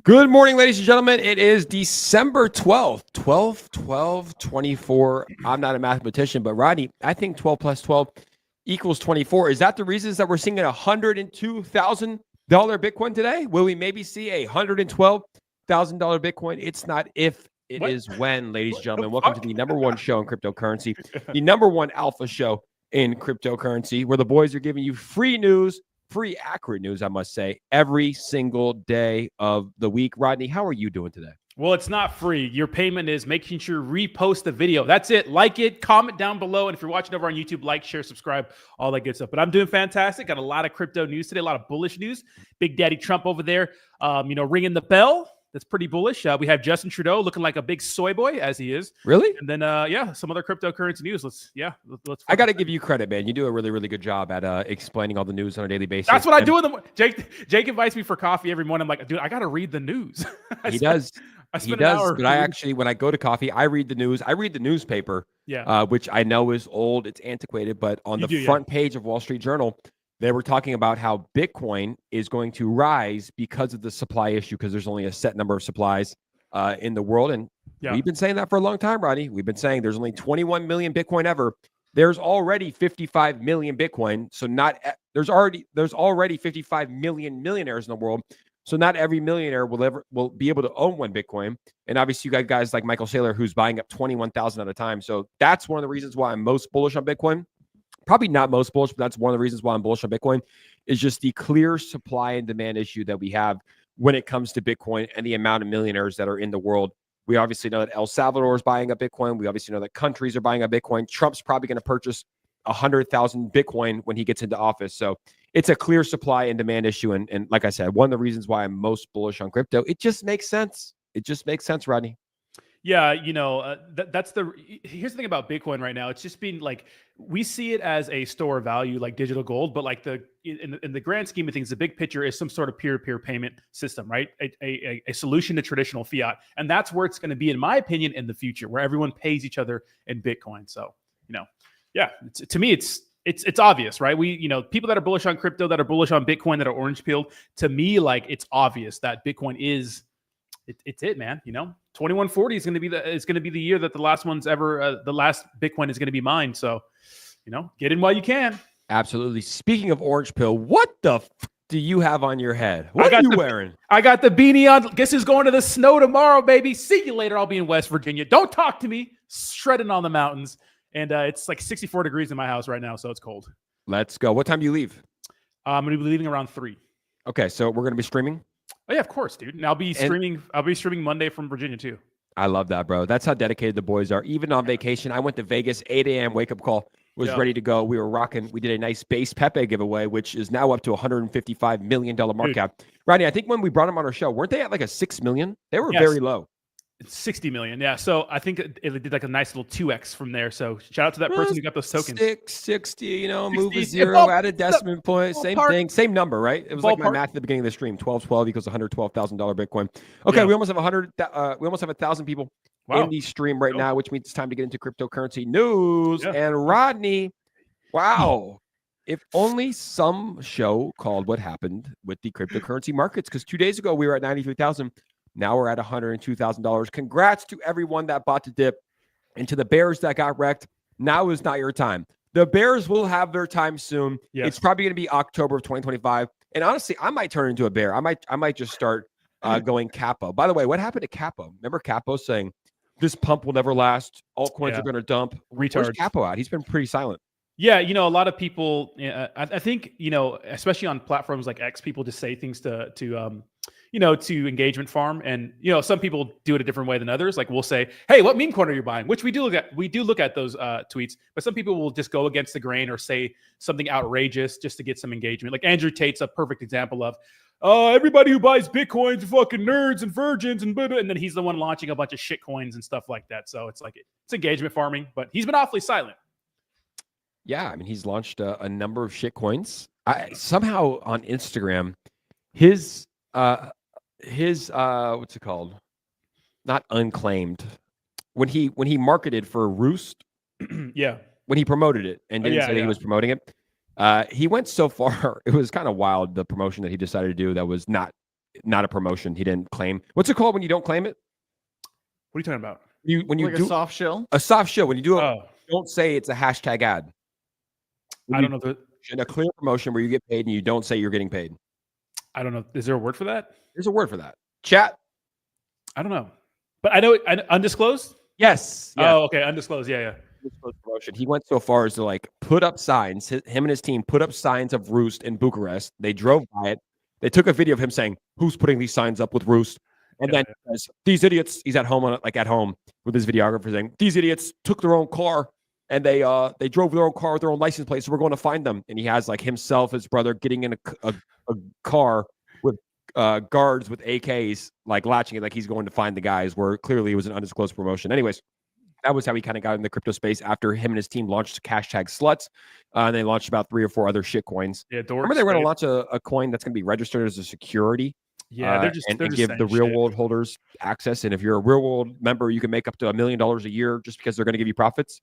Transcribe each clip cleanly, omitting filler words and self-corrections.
Good morning, ladies and gentlemen. It is December 12th, 24. I'm not a mathematician, but Rodney, I think 12 plus 12 equals 24. Is that the reasons that we're seeing a $102,000 Bitcoin today? Will we maybe see a $112,000 Bitcoin? It's not if, it is when, ladies and gentlemen. Welcome to the number one show in cryptocurrency, the number one alpha show in cryptocurrency, where the boys are giving you free news, free accurate news, I must say, every single day of the week. Rodney, how are you doing today? Well, it's not free. Your payment is making sure you repost the video. That's it. Like it, comment down below. And if you're watching over on YouTube, like, share, subscribe, all that good stuff. But I'm doing fantastic. Got a lot of crypto news today, a lot of bullish news. Big Daddy Trump over there, ringing the bell. That's pretty bullish. We have Justin Trudeau looking like a big soy boy, as he is. Really? And then, some other cryptocurrency news. Let's. I got to give you credit, man. You do a really, really good job at explaining all the news on a daily basis. That's what I do. Jake invites me for coffee every morning. I'm like, dude, I got to read the news. He does. But I actually, when I go to coffee, I read the news. I read the newspaper, which I know is old. It's antiquated. But on the front page of Wall Street Journal, they were talking about how Bitcoin is going to rise because of the supply issue, because there's only a set number of supplies in the world. And we've been saying that for a long time, Rodney. We've been saying there's only 21 million Bitcoin ever. There's already 55 million Bitcoin. So there's already 55 million millionaires in the world. So not every millionaire will be able to own one Bitcoin. And obviously you got guys like Michael Saylor, who's buying up 21,000 at a time. So that's one of the reasons why I'm most bullish on Bitcoin. Probably not most bullish, but that's one of the reasons why I'm bullish on Bitcoin, is just the clear supply and demand issue that we have when it comes to Bitcoin and the amount of millionaires that are in the world. We obviously know that El Salvador is buying up Bitcoin. We obviously know that countries are buying up Bitcoin. Trump's probably going to purchase 100,000 Bitcoin when he gets into office. So it's a clear supply and demand issue. And like I said, one of the reasons why I'm most bullish on crypto, it just makes sense. It just makes sense, Rodney. Yeah, here's the thing about Bitcoin right now. It's just been like, we see it as a store of value, like digital gold, but like in the grand scheme of things, the big picture is some sort of peer-to-peer payment system, right? A solution to traditional fiat, and that's where it's going to be, in my opinion, in the future, where everyone pays each other in Bitcoin. So, to me, it's obvious, right? People that are bullish on crypto, that are bullish on Bitcoin, that are orange pilled. To me, like, it's obvious that Bitcoin is. It's it, man. 2140 is going to be the year that the last Bitcoin is going to be mined. So, get in while you can. Absolutely. Speaking of orange pill, what the f do you have on your head? What are you wearing? I got the beanie on. Guess who's going to the snow tomorrow, baby? See you later. I'll be in West Virginia. Don't talk to me. Shredding on the mountains. And it's like 64 degrees in my house right now, so it's cold. Let's go. What time do you leave? I'm going to be leaving around 3. Okay, so we're going to be streaming? Oh yeah, of course, dude. And I'll be streaming Monday from Virginia too. I love that, bro. That's how dedicated the boys are. Even on vacation, I went to Vegas, 8 a.m. wake up call, was ready to go. We were rocking. We did a nice base Pepe giveaway, which is now up to $155 million market cap. Rodney, I think when we brought them on our show, weren't they at like a $6 million? They were very low. It's 60 million. Yeah. So I think it did like a nice little 2x from there. So shout out to that person who got those tokens. 660, move a zero, add a decimal point, same thing, same number, right? It was like my math at the beginning of the stream. 1212 equals $112,000 Bitcoin. Okay, we almost have 1,000 people in the stream right now, which means it's time to get into cryptocurrency news. And Rodney, wow. If only some show called what happened with the cryptocurrency markets, because 2 days ago we were at 93,000. Now we're at $102,000. Congrats to everyone that bought the dip, and to the bears that got wrecked. Now is not your time. The bears will have their time soon. Yes. It's probably going to be October of 2025. And honestly, I might turn into a bear. I might just start going capo. By the way, what happened to Capo? Remember Capo saying this pump will never last. Altcoins are going to dump. Where's Capo at? He's been pretty silent. Yeah, a lot of people. I think especially on platforms like X, people just say things to engagement farm. And, some people do it a different way than others. Like we'll say, hey, what meme coin are you buying? Which we do look at those tweets, but some people will just go against the grain or say something outrageous just to get some engagement. Like Andrew Tate's a perfect example of, everybody who buys Bitcoins are fucking nerds and virgins and blah, blah, and then he's the one launching a bunch of shit coins and stuff like that. So it's like, it's engagement farming, but he's been awfully silent. Yeah. I mean, he's launched a number of shit coins. Somehow on Instagram, his what's it called? Not unclaimed. When he marketed for Roost, when he promoted it and didn't say that he was promoting it, he went so far. It was kind of wild, the promotion that he decided to do that was not not a promotion. He didn't claim. What's it called when you don't claim it? What are you talking about? When you like do a soft shill. A soft shill. When you do don't say it's a hashtag ad. I don't know. A clear promotion where you get paid and you don't say you're getting paid. I don't know. Is there a word for that? There's a word for that. Chat. I don't know. But I know undisclosed? Yes. Oh, okay. Undisclosed. Yeah. Undisclosed promotion. He went so far as to like put up signs. Him and his team put up signs of Roost in Bucharest. They drove by it. They took a video of him saying, "Who's putting these signs up with Roost?" And then he says, "These idiots." He's at home at home with his videographer saying, "These idiots took their own car and they drove their own car with their own license plate. So we're going to find them." And he has like himself, his brother, getting in a car with guards with AKs, like latching it, like he's going to find the guys. Where clearly it was an undisclosed promotion. Anyways, that was how he kind of got in the crypto space after him and his team launched #sluts. And they launched about 3 or 4 other shit coins. Yeah, remember they were going to launch a coin that's going to be registered as a security. Yeah, they're just give the real world holders access. And if you're a real world member, you can make up to $1 million a year just because they're going to give you profits.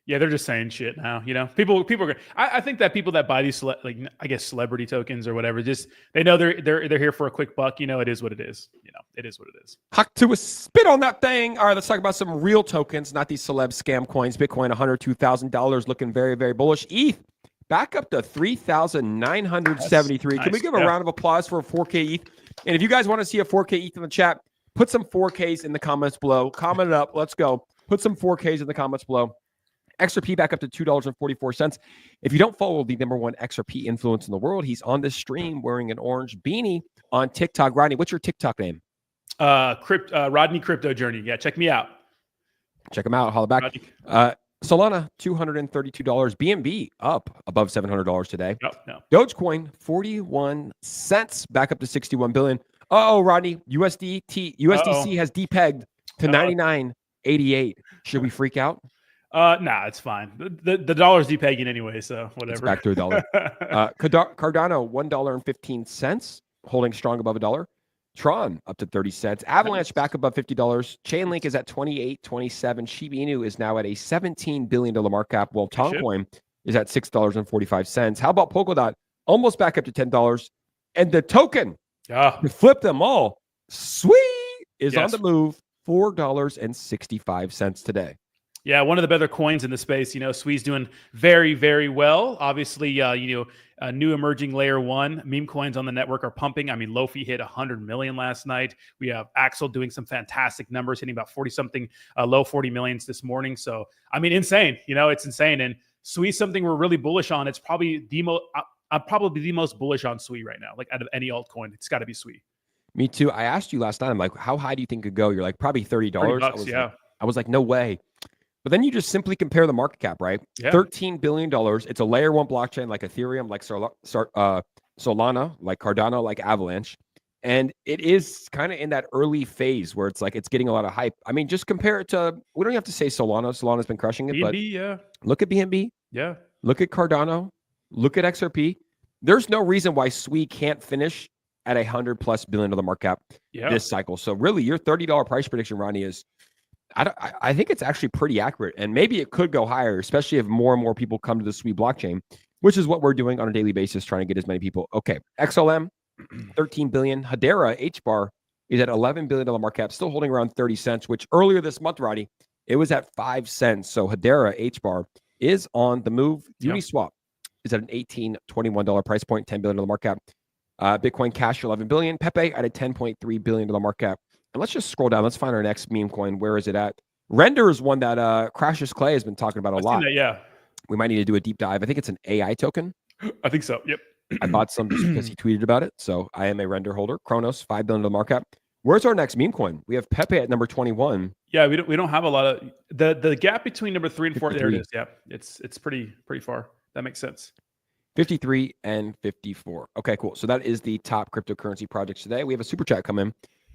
Yeah, they're just saying shit now. You know, people are. I think that people that buy these celebrity tokens or whatever, just they know they're here for a quick buck. You know, it is what it is. You know, it is what it is. Huck to a spit on that thing. All right, let's talk about some real tokens, not these celeb scam coins. Bitcoin, $102,000, looking very, very bullish. ETH back up to 3,973. Nice. Can we give a round of applause for a 4K ETH? And if you guys want to see a 4K ETH in the chat, put some 4Ks in the comments below. Comment it up. Let's go. Put some 4Ks in the comments below. XRP back up to $2.44. If you don't follow the #1 XRP influence in the world, he's on this stream wearing an orange beanie on TikTok. Rodney, what's your TikTok name? Rodney Crypto Journey. Yeah, check me out. Check him out. Holla back. Solana, $232. BNB up above $700 today. No. Dogecoin, 41 cents, back up to 61 billion. Oh, Rodney, USDC has depegged to 99.88. Should we freak out? Nah, it's fine. The dollar's depegging anyway, so whatever. It's back to $1. Cardano, $1.15, holding strong above $1. Tron up to 30 cents. Avalanche back above $50. Chainlink is at 28.27. Shiba Inu is now at a $17 billion market cap, while Toncoin is at $6.45. How about Polkadot? Almost back up to $10. And the token, to flip them all, sweet, is on the move, $4.65 today. Yeah, one of the better coins in the space. You know, Swee's doing very, very well. Obviously, new emerging layer 1 meme coins on the network are pumping. I mean, Lofi hit 100 million last night. We have Axel doing some fantastic numbers, hitting about 40-something, low 40 millions this morning. So, I mean, insane. You know, it's insane. And Swee's something we're really bullish on. It's probably I'm probably the most bullish on Sui right now. Like out of any altcoin, it's got to be Sui. Me too. I asked you last time, like, how high do you think it could go? You're like, probably $30. $30, I was like, no way. But then you just simply compare the market cap, right? Yeah. $13 billion. It's a layer 1 blockchain like Ethereum, like Solana, like Cardano, like Avalanche. And it is kind of in that early phase where it's like it's getting a lot of hype. I mean, just compare it to, we don't have to say Solana. Solana's been crushing it. BNB, but look at BNB. Yeah. Look at Cardano. Look at XRP. There's no reason why Sui can't finish at $100+ billion market cap this cycle. So really, your $30 price prediction, Ronnie, is, I think it's actually pretty accurate, and maybe it could go higher, especially if more and more people come to the Sui blockchain, which is what we're doing on a daily basis, trying to get as many people. Okay, XLM, 13 billion. Hedera HBAR is at $11 billion market cap, still holding around 30 cents, which earlier this month, Roddy, it was at 5 cents. So Hedera HBAR is on the move. Uniswap is at an $18.21 price point, $10 billion market cap. Bitcoin Cash, 11 billion. Pepe at a $10.3 billion market cap. And let's just scroll down. Let's find our next meme coin. Where is it at? Render is one that Crashes Clay has been talking about a lot. Yeah. We might need to do a deep dive. I think it's an AI token. I think so. Yep. I bought some just because he tweeted about it. So I am a Render holder. Kronos, $5 billion market cap. Where's our next meme coin? We have Pepe at number 21. Yeah, we don't have a lot of the gap between number 3 and 4. 53. There it is. Yeah, it's pretty far. That makes sense. 53 and 54. Okay, cool. So that is the top cryptocurrency projects today. We have a super chat come in.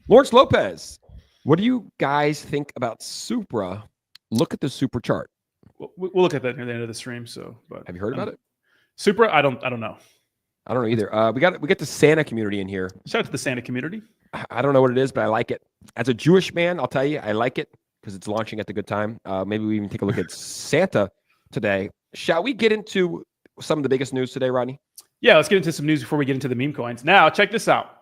Lawrence Lopez, what do you guys think about Supra? Look at the Supra chart. We'll look at that near the end of the stream. So, but have you heard about it? Supra, I don't know. I don't know either. We get the Santa community in here. Shout out to the Santa community. I don't know what it is, but I like it. As a Jewish man, I'll tell you, I like it because it's launching at the good time. Maybe we even take a look at Santa today. Shall we get into some of the biggest news today, Rodney? Yeah, let's get into some news before we get into the meme coins. Now, check this out.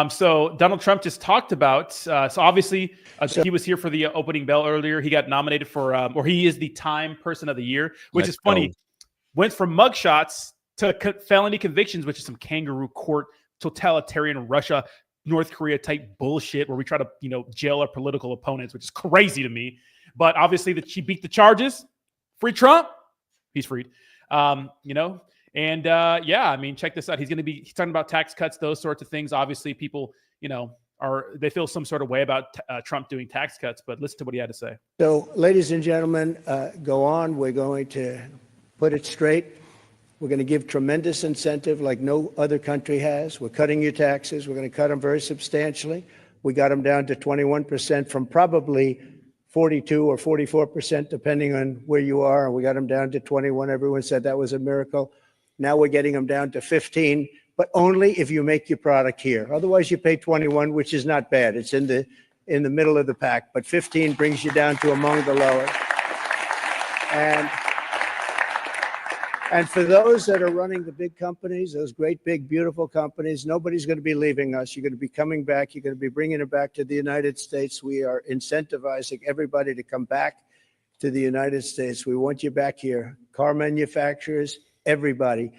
So Donald Trump just talked about, so obviously he was here for the opening bell earlier. He got nominated for, or he is the Time Person of the Year, which is funny. Went from mugshots to felony convictions, which is some kangaroo court, totalitarian Russia, North Korea type bullshit where we try to, jail our political opponents, which is crazy to me. But obviously that she beat the charges. Free Trump. He's freed. And I mean, check this out. He's talking about tax cuts, those sorts of things. Obviously, people, they feel some sort of way about Trump doing tax cuts, but listen to what he had to say. So, ladies and gentlemen, go on. We're going to put it straight. We're going to give tremendous incentive like no other country has. We're cutting your taxes. We're going to cut them very substantially. We got them down to 21% from probably 42 or 44%, depending on where you are. And we got them down to 21. Everyone said that was a miracle. Now we're getting them down to 15, but only if you make your product here. Otherwise, you pay 21, which is not bad. It's in the middle of the pack, but 15 brings you down to among the lowest. And for those that are running the big companies, those great, big, beautiful companies, nobody's going to be leaving us. You're going to be coming back. You're going to be bringing it back to the United States. We are incentivizing everybody to come back to the United States. We want you back here. Car manufacturers, everybody.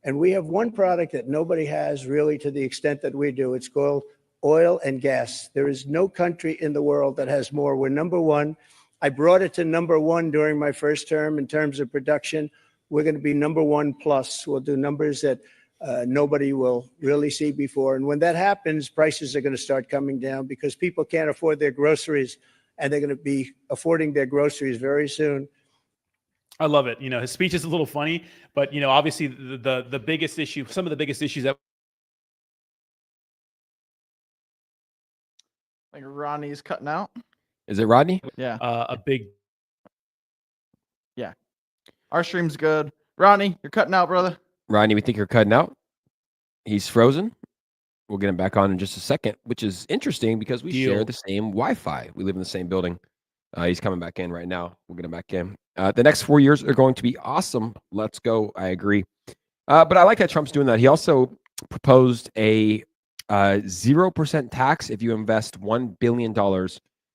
And we have one product that nobody has really to the extent that we do. It's called oil and gas. There is no country in the world that has more. We're number one. I brought it to number one during my first term in terms of production. We're going to be number one plus. We'll do numbers that nobody will really see before. And when that happens, prices are going to start coming down because people can't afford their groceries, and they're going to be affording their groceries very soon. I love it. His speech is a little funny, but obviously the biggest issue, some of the biggest issues that like Rodney's cutting out. Is it Rodney? Yeah. Yeah. Our stream's good. Rodney, you're cutting out, brother. Rodney, we think you're cutting out. He's frozen. We'll get him back on in just a second, which is interesting because we share the same Wi-Fi. We live in the same building. He's coming back in right now. We'll get him back in. The next 4 years are going to be awesome. Let's go. I agree. But I like that Trump's doing that. He also proposed a 0% tax if you invest $1 billion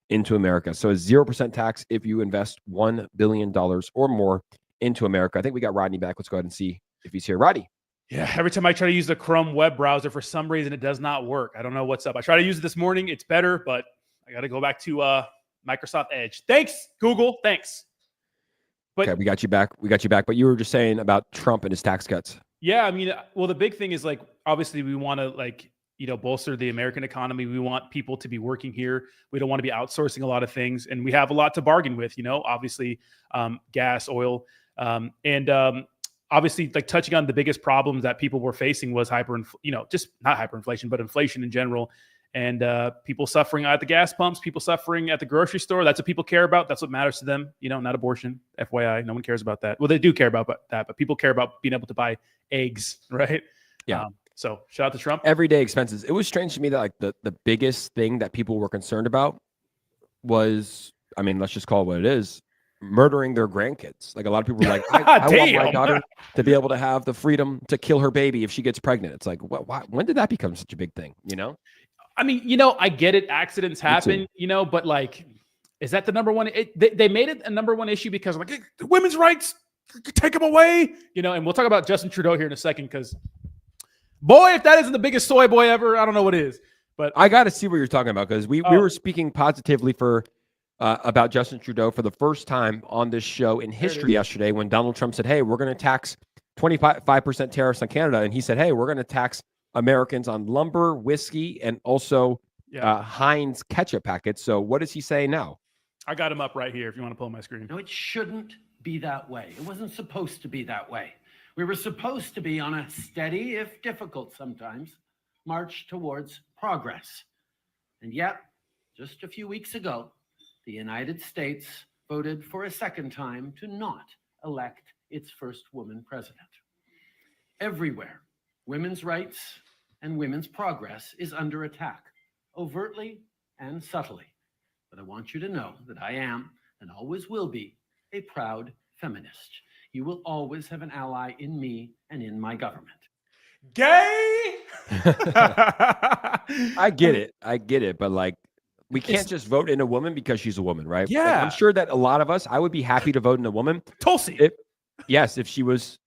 into America. So a 0% tax if you invest $1 billion or more into America. I think we got Rodney back. Let's go ahead and see if he's here. Rodney. Yeah, every time I try to use the Chrome web browser, for some reason, it does not work. I don't know what's up. I tried to use it this morning. It's better, but I got to go back to Microsoft Edge. Thanks, Google. Thanks. But, okay, we got you back. But you were just saying about Trump and his tax cuts. Yeah, I mean, well, the big thing is obviously we want to bolster the American economy. We want people to be working here. We don't want to be outsourcing a lot of things, and we have a lot to bargain with. Obviously, gas, oil, and obviously, touching on the biggest problems that people were facing was just not hyperinflation, but inflation in general, and people suffering at the gas pumps, people suffering at the grocery store. That's what people care about. That's what matters to them. Not abortion. FYI, no one cares about that. Well, they do care about that, but people care about being able to buy eggs, right? Yeah. So shout out to Trump. Everyday expenses. It was strange to me that the biggest thing that people were concerned about was, I mean, let's just call it what it is, murdering their grandkids. A lot of people were like, I want my daughter to be able to have the freedom to kill her baby if she gets pregnant. It's like, when did that become such a big thing? I mean, I get it. Accidents happen, but is that the number one? They made it a number one issue because women's rights, take them away, and we'll talk about Justin Trudeau here in a second because boy, if that isn't the biggest soy boy ever, I don't know what is. But I got to see what you're talking about because we were speaking positively about Justin Trudeau for the first time on this show in history yesterday when Donald Trump said, hey, we're going to tax 25% tariffs on Canada. And he said, hey, we're going to tax Americans on lumber, whiskey, and also Heinz ketchup packets. So what does he say now? I got him up right here if you want to pull my screen. No, it shouldn't be that way. It wasn't supposed to be that way. We were supposed to be on a steady, if difficult sometimes, march towards progress. And yet, just a few weeks ago, the United States voted for a second time to not elect its first woman president. Everywhere, women's rights and women's progress is under attack, overtly and subtly. But I want you to know that I am, and always will be, a proud feminist. You will always have an ally in me and in my government. Gay! I get it, but like, we can't just vote in a woman because she's a woman, right? Yeah, like, I'm sure that a lot of us, I would be happy to vote in a woman. Tulsi. If she was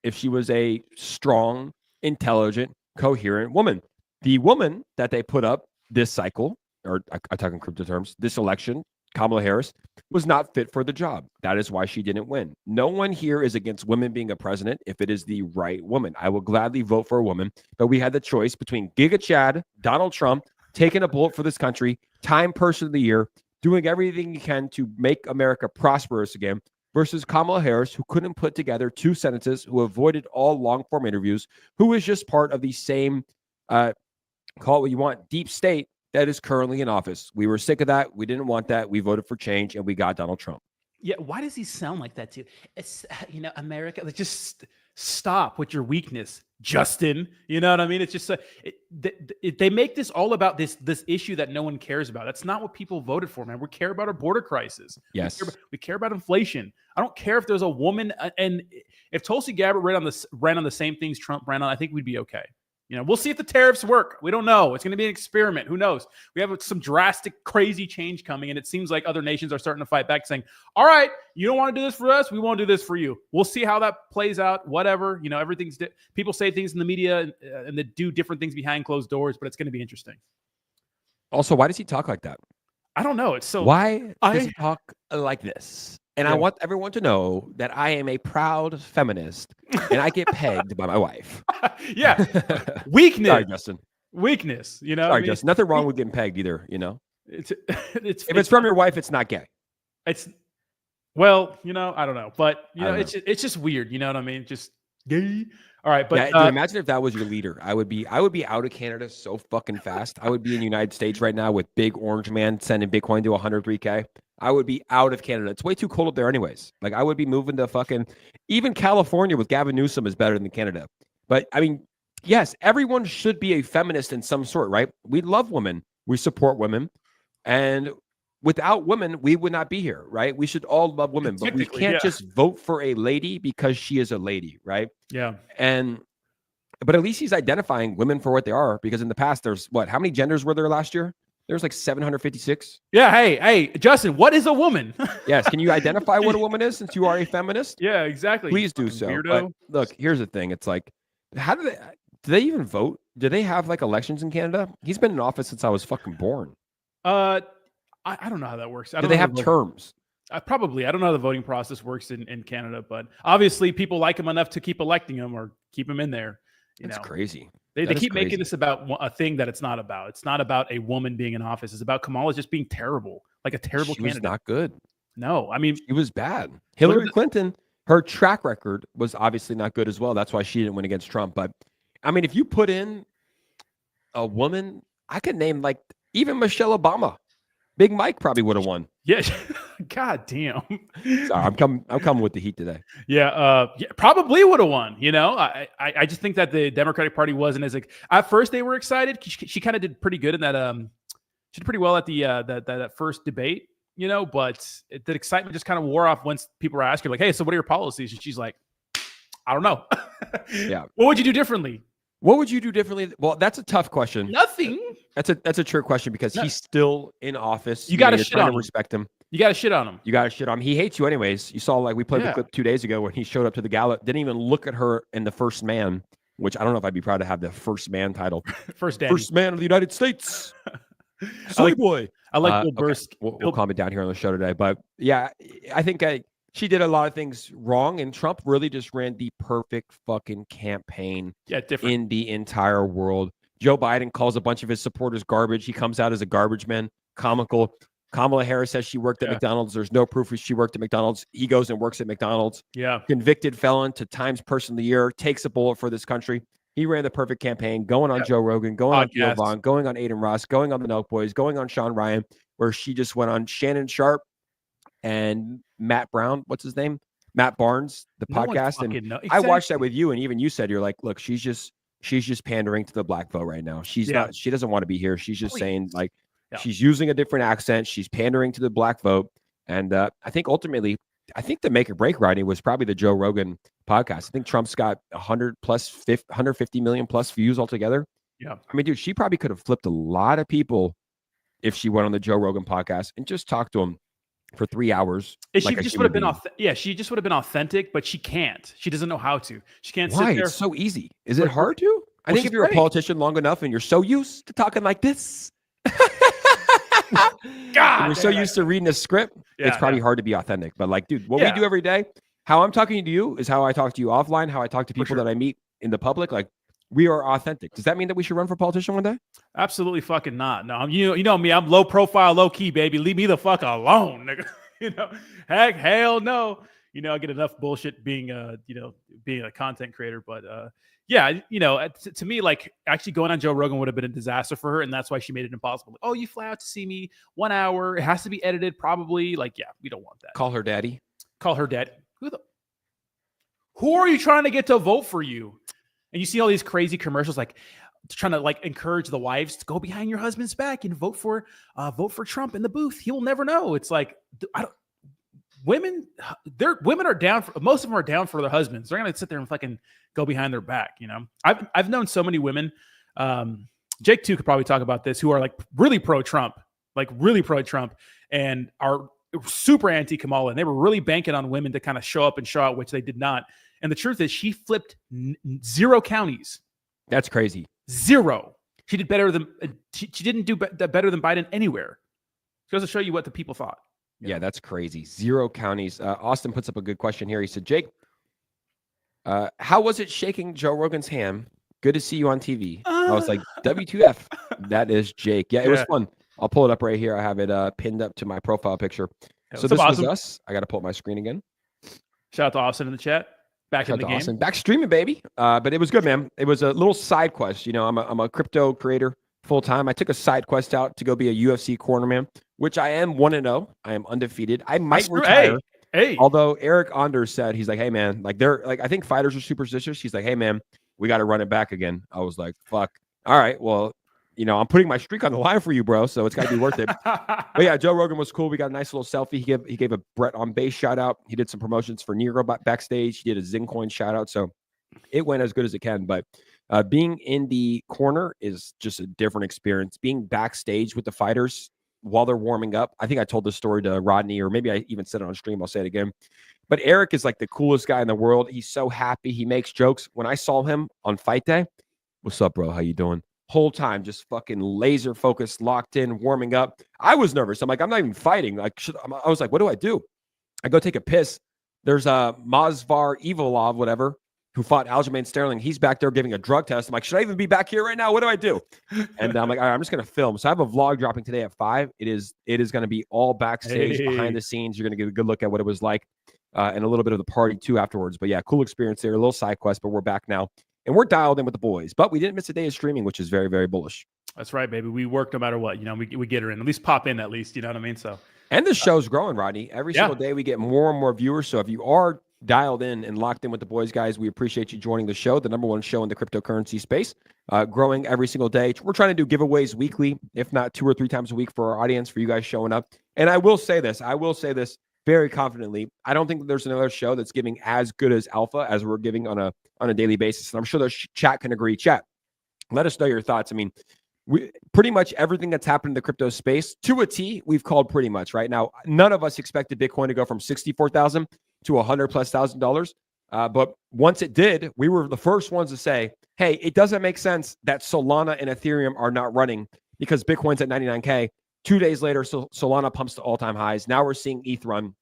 a strong, intelligent, coherent woman. The woman that they put up this cycle, or I talk in crypto terms, this election, Kamala Harris, was not fit for the job. That is why she didn't win. No one here is against women being a president if it is the right woman. I will gladly vote for a woman, but we had the choice between Giga Chad, Donald Trump, taking a bullet for this country, Time Person of the Year, doing everything he can to make America prosperous again, versus Kamala Harris, who couldn't put together 2 sentences, who avoided all long-form interviews, who is just part of the same, call it what you want, deep state that is currently in office. We were sick of that. We didn't want that. We voted for change, and we got Donald Trump. Yeah, why does he sound like that too? It's, America, like, just stop with your weakness, Justin. You know what I mean? It's just they make this all about this issue that no one cares about. That's not what people voted for, man. We care about our border crisis. Yes, we care about inflation. I don't care if there's a woman, and if Tulsi Gabbard ran on the same things Trump ran on, I think we'd be okay. We'll see if the tariffs work. We don't know. It's going to be an experiment. Who knows? We have some drastic, crazy change coming, and it seems like other nations are starting to fight back, saying, all right, you don't want to do this for us, we won't do this for you. We'll see how that plays out, whatever. Everything's people say things in the media and they do different things behind closed doors, but it's going to be interesting. Also, why does he talk like that? I don't know. It's so... Why does he talk like this? And I want everyone to know that I am a proud feminist and I get pegged by my wife. Yeah. Weakness. Sorry, Justin. Weakness. Sorry, Justin. Nothing wrong with getting pegged either, If it's from your wife, it's not gay. Well, I don't know. But, it's just weird. You know what I mean? Just gay. All right. But dude, imagine if that was your leader. I would be out of Canada so fucking fast. I would be in the United States right now with Big Orange Man sending Bitcoin to 103K. I would be out of Canada. It's way too cold up there anyways. Like, I would be moving to fucking, even California with Gavin Newsom is better than Canada. But I mean, yes, everyone should be a feminist in some sort, right? We love women. We support women. And without women, we would not be here, right? We should all love women, but we can't just vote for a lady because she is a lady, right? Yeah. But at least he's identifying women for what they are, because in the past, there's how many genders were there last year? There's like 756. Yeah. Hey, Justin, what is a woman? Yes. Can you identify what a woman is since you are a feminist? Yeah, exactly. Please do so. But look, here's the thing. It's like, how do they even vote? Do they have like elections in Canada? He's been in office since I was fucking born. I don't know how that works. Do they have terms? Probably. I don't know how the voting process works in Canada, but obviously people like him enough to keep electing him or keep him in there. That's crazy. They keep making this about a thing that it's not about. It's not about a woman being in office. It's about Kamala just being terrible, like a terrible candidate. She was not good. No, I mean, she was bad. Hillary Clinton, her track record was obviously not good as well. That's why she didn't win against Trump. But I mean, if you put in a woman, I could name like even Michelle Obama. Big Mike probably would have won. Yeah. God damn. Sorry, I'm coming with the heat today. Yeah, probably would have won. I just think that the Democratic Party wasn't as at first they were excited. She kind of did pretty good in that. She did pretty well at the that first debate. But the excitement just kind of wore off once people were asking her, like, "Hey, so what are your policies?" And she's like, "I don't know." Yeah. What would you do differently? What would you do differently? Well, that's a tough question. Nothing. That's a trick question because he's still in office. You got to shit on him. Respect him. You got to shit on him. You got to shit on him. He hates you anyways. You saw like we played the clip 2 days ago when he showed up to the gala, didn't even look at her in the first man, which I don't know if I'd be proud to have the first man title. First man of the United States. Soy boy. I like Bill Burr. We'll calm it down here on the show today, but yeah, I think she did a lot of things wrong, and Trump really just ran the perfect fucking campaign in the entire world. Joe Biden calls a bunch of his supporters garbage. He comes out as a garbage man, comical. Kamala Harris says she worked at McDonald's. There's no proof she worked at McDonald's. He goes and works at McDonald's. Yeah. Convicted felon to Times Person of the Year, takes a bullet for this country. He ran the perfect campaign, going on Joe Rogan, going on Theo Vaughn, going on Aiden Ross, going on the Nelk Boys, going on Sean Ryan, where she just went on Shannon Sharp and Matt Brown. What's his name? Matt Barnes, the podcast. And exactly. I watched that with you, and even you said, you're like, look, she's just pandering to the black vote right now. She doesn't want to be here. She's just saying like she's using a different accent. She's pandering to the black vote. And I think ultimately, the make or break, Rodney, was probably the Joe Rogan podcast. I think Trump's got 150 million plus views altogether. Yeah. I mean, dude, she probably could have flipped a lot of people if she went on the Joe Rogan podcast and just talked to him for 3 hours. She just would have been she just would have been authentic, but she can't. She doesn't know how to. She can't Why? sit there. It's so easy. Is it hard to? I think if you're a politician long enough and you're so used to talking like this, you're so used to reading a script, it's probably hard to be authentic. But like, dude, what we do every day, how I'm talking to you is how I talk to you offline, how I talk to people that I meet in the public. Like, we are authentic. Does that mean that we should run for politician one day? Absolutely fucking not. No, you know me. I'm low profile, low key, baby. Leave me the fuck alone, nigga. Hell no. I get enough bullshit being a content creator, but to me, like, actually going on Joe Rogan would have been a disaster for her, and that's why she made it impossible. Like, oh, you fly out to see me 1 hour. It has to be edited, probably. Like, yeah, we don't want that. Call her daddy. Call her daddy. Who are you trying to get to vote for you? And you see all these crazy commercials, like trying to like encourage the wives to go behind your husband's back and vote for Trump in the booth. He will never know. It's like, women are down for, most of them are down for their husbands. They're gonna sit there and fucking go behind their back. I've known so many women. Jake too could probably talk about this, who are like really pro Trump, and are super anti Kamala, and they were really banking on women to kind of show up and show out, which they did not. And the truth is, she flipped 0 counties. That's crazy. 0. She did better than she didn't do better than Biden anywhere. It goes to show you what the people thought. Yeah, that's crazy. 0 counties. Austin puts up a good question here. He said, Jake, how was it shaking Joe Rogan's hand? Good to see you on TV. I was like, W2F. That is Jake. Yeah, it was fun. I'll pull it up right here. I have it pinned up to my profile picture. So this was us. I got to pull up my screen again. Shout out to Austin in the chat. Back in the game. Austin. Back streaming, baby. But it was good, man. It was a little side quest. I'm a crypto creator full time. I took a side quest out to go be a UFC cornerman, which I am 1-0. I am undefeated. I might retire. Hey. Although Eric Anders said, he's like, hey man, like I think fighters are superstitious. He's like, hey man, we got to run it back again. I was like, fuck. All right, well, I'm putting my streak on the line for you, bro. So it's got to be worth it. But yeah, Joe Rogan was cool. We got a nice little selfie. He gave a Brett on base shout out. He did some promotions for Nero backstage. He did a Zincoin shout out. So it went as good as it can. But being in the corner is just a different experience. Being backstage with the fighters while they're warming up. I think I told this story to Rodney, or maybe I even said it on stream. I'll say it again. But Eric is like the coolest guy in the world. He's so happy. He makes jokes. When I saw him on fight day, what's up, bro? How you doing? Whole time, just fucking laser focused, locked in, warming up. I was nervous. I'm like, I'm not even fighting. Like, I was like, what do? I go take a piss. There's a Mazvar Evolov, whatever, who fought Aljamain Sterling. He's back there giving a drug test. I'm like, should I even be back here right now? What do I do? And I'm like, all right, I'm just gonna film. So I have a vlog dropping today at 5. It is going to be all backstage, behind the scenes. You're gonna get a good look at what it was like, and a little bit of the party too afterwards. But yeah, cool experience there. A little side quest, but we're back now. And we're dialed in with the boys, but we didn't miss a day of streaming, which is very, very bullish. That's right, baby. We work no matter what. We get her in. At least pop in, at least. You know what I mean? So, and the show's growing, Rodney. Every single day we get more and more viewers. So if you are dialed in and locked in with the boys, guys, we appreciate you joining the show, the #1 show in the cryptocurrency space, growing every single day. We're trying to do giveaways weekly, if not 2 or 3 times a week for our audience, for you guys showing up. And I will say this very confidently. I don't think there's another show that's giving as good as alpha as we're giving on a daily basis. And I'm sure the chat can agree. Chat, let us know your thoughts. I mean, we pretty much everything that's happened in the crypto space to a T, we've called pretty much right now. None of us expected Bitcoin to go from 64,000 to $100,000+. But once it did, we were the first ones to say, hey, it doesn't make sense that Solana and Ethereum are not running because Bitcoin's at 99K. 2 days later, Solana pumps to all-time highs. Now we're seeing ETH run.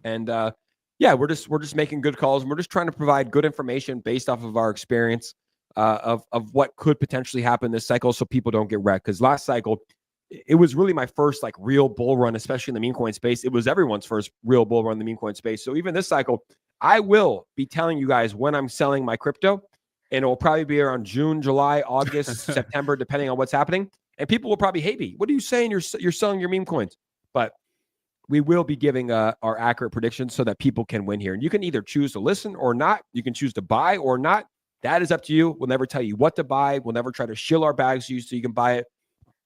And we're just making good calls, and we're just trying to provide good information based off of our experience of what could potentially happen this cycle, so people don't get wrecked. Because last cycle, it was really my first like real bull run, especially in the meme coin space. It was everyone's first real bull run in the meme coin space. So even this cycle, I will be telling you guys when I'm selling my crypto, and it will probably be around June, July, August, September, depending on what's happening. And people will probably hate me. What are you saying? You're selling your meme coins? But we will be giving our accurate predictions so that people can win here. And you can either choose to listen or not. You can choose to buy or not. That is up to you. We'll never tell you what to buy. We'll never try to shill our bags to you so you can buy it.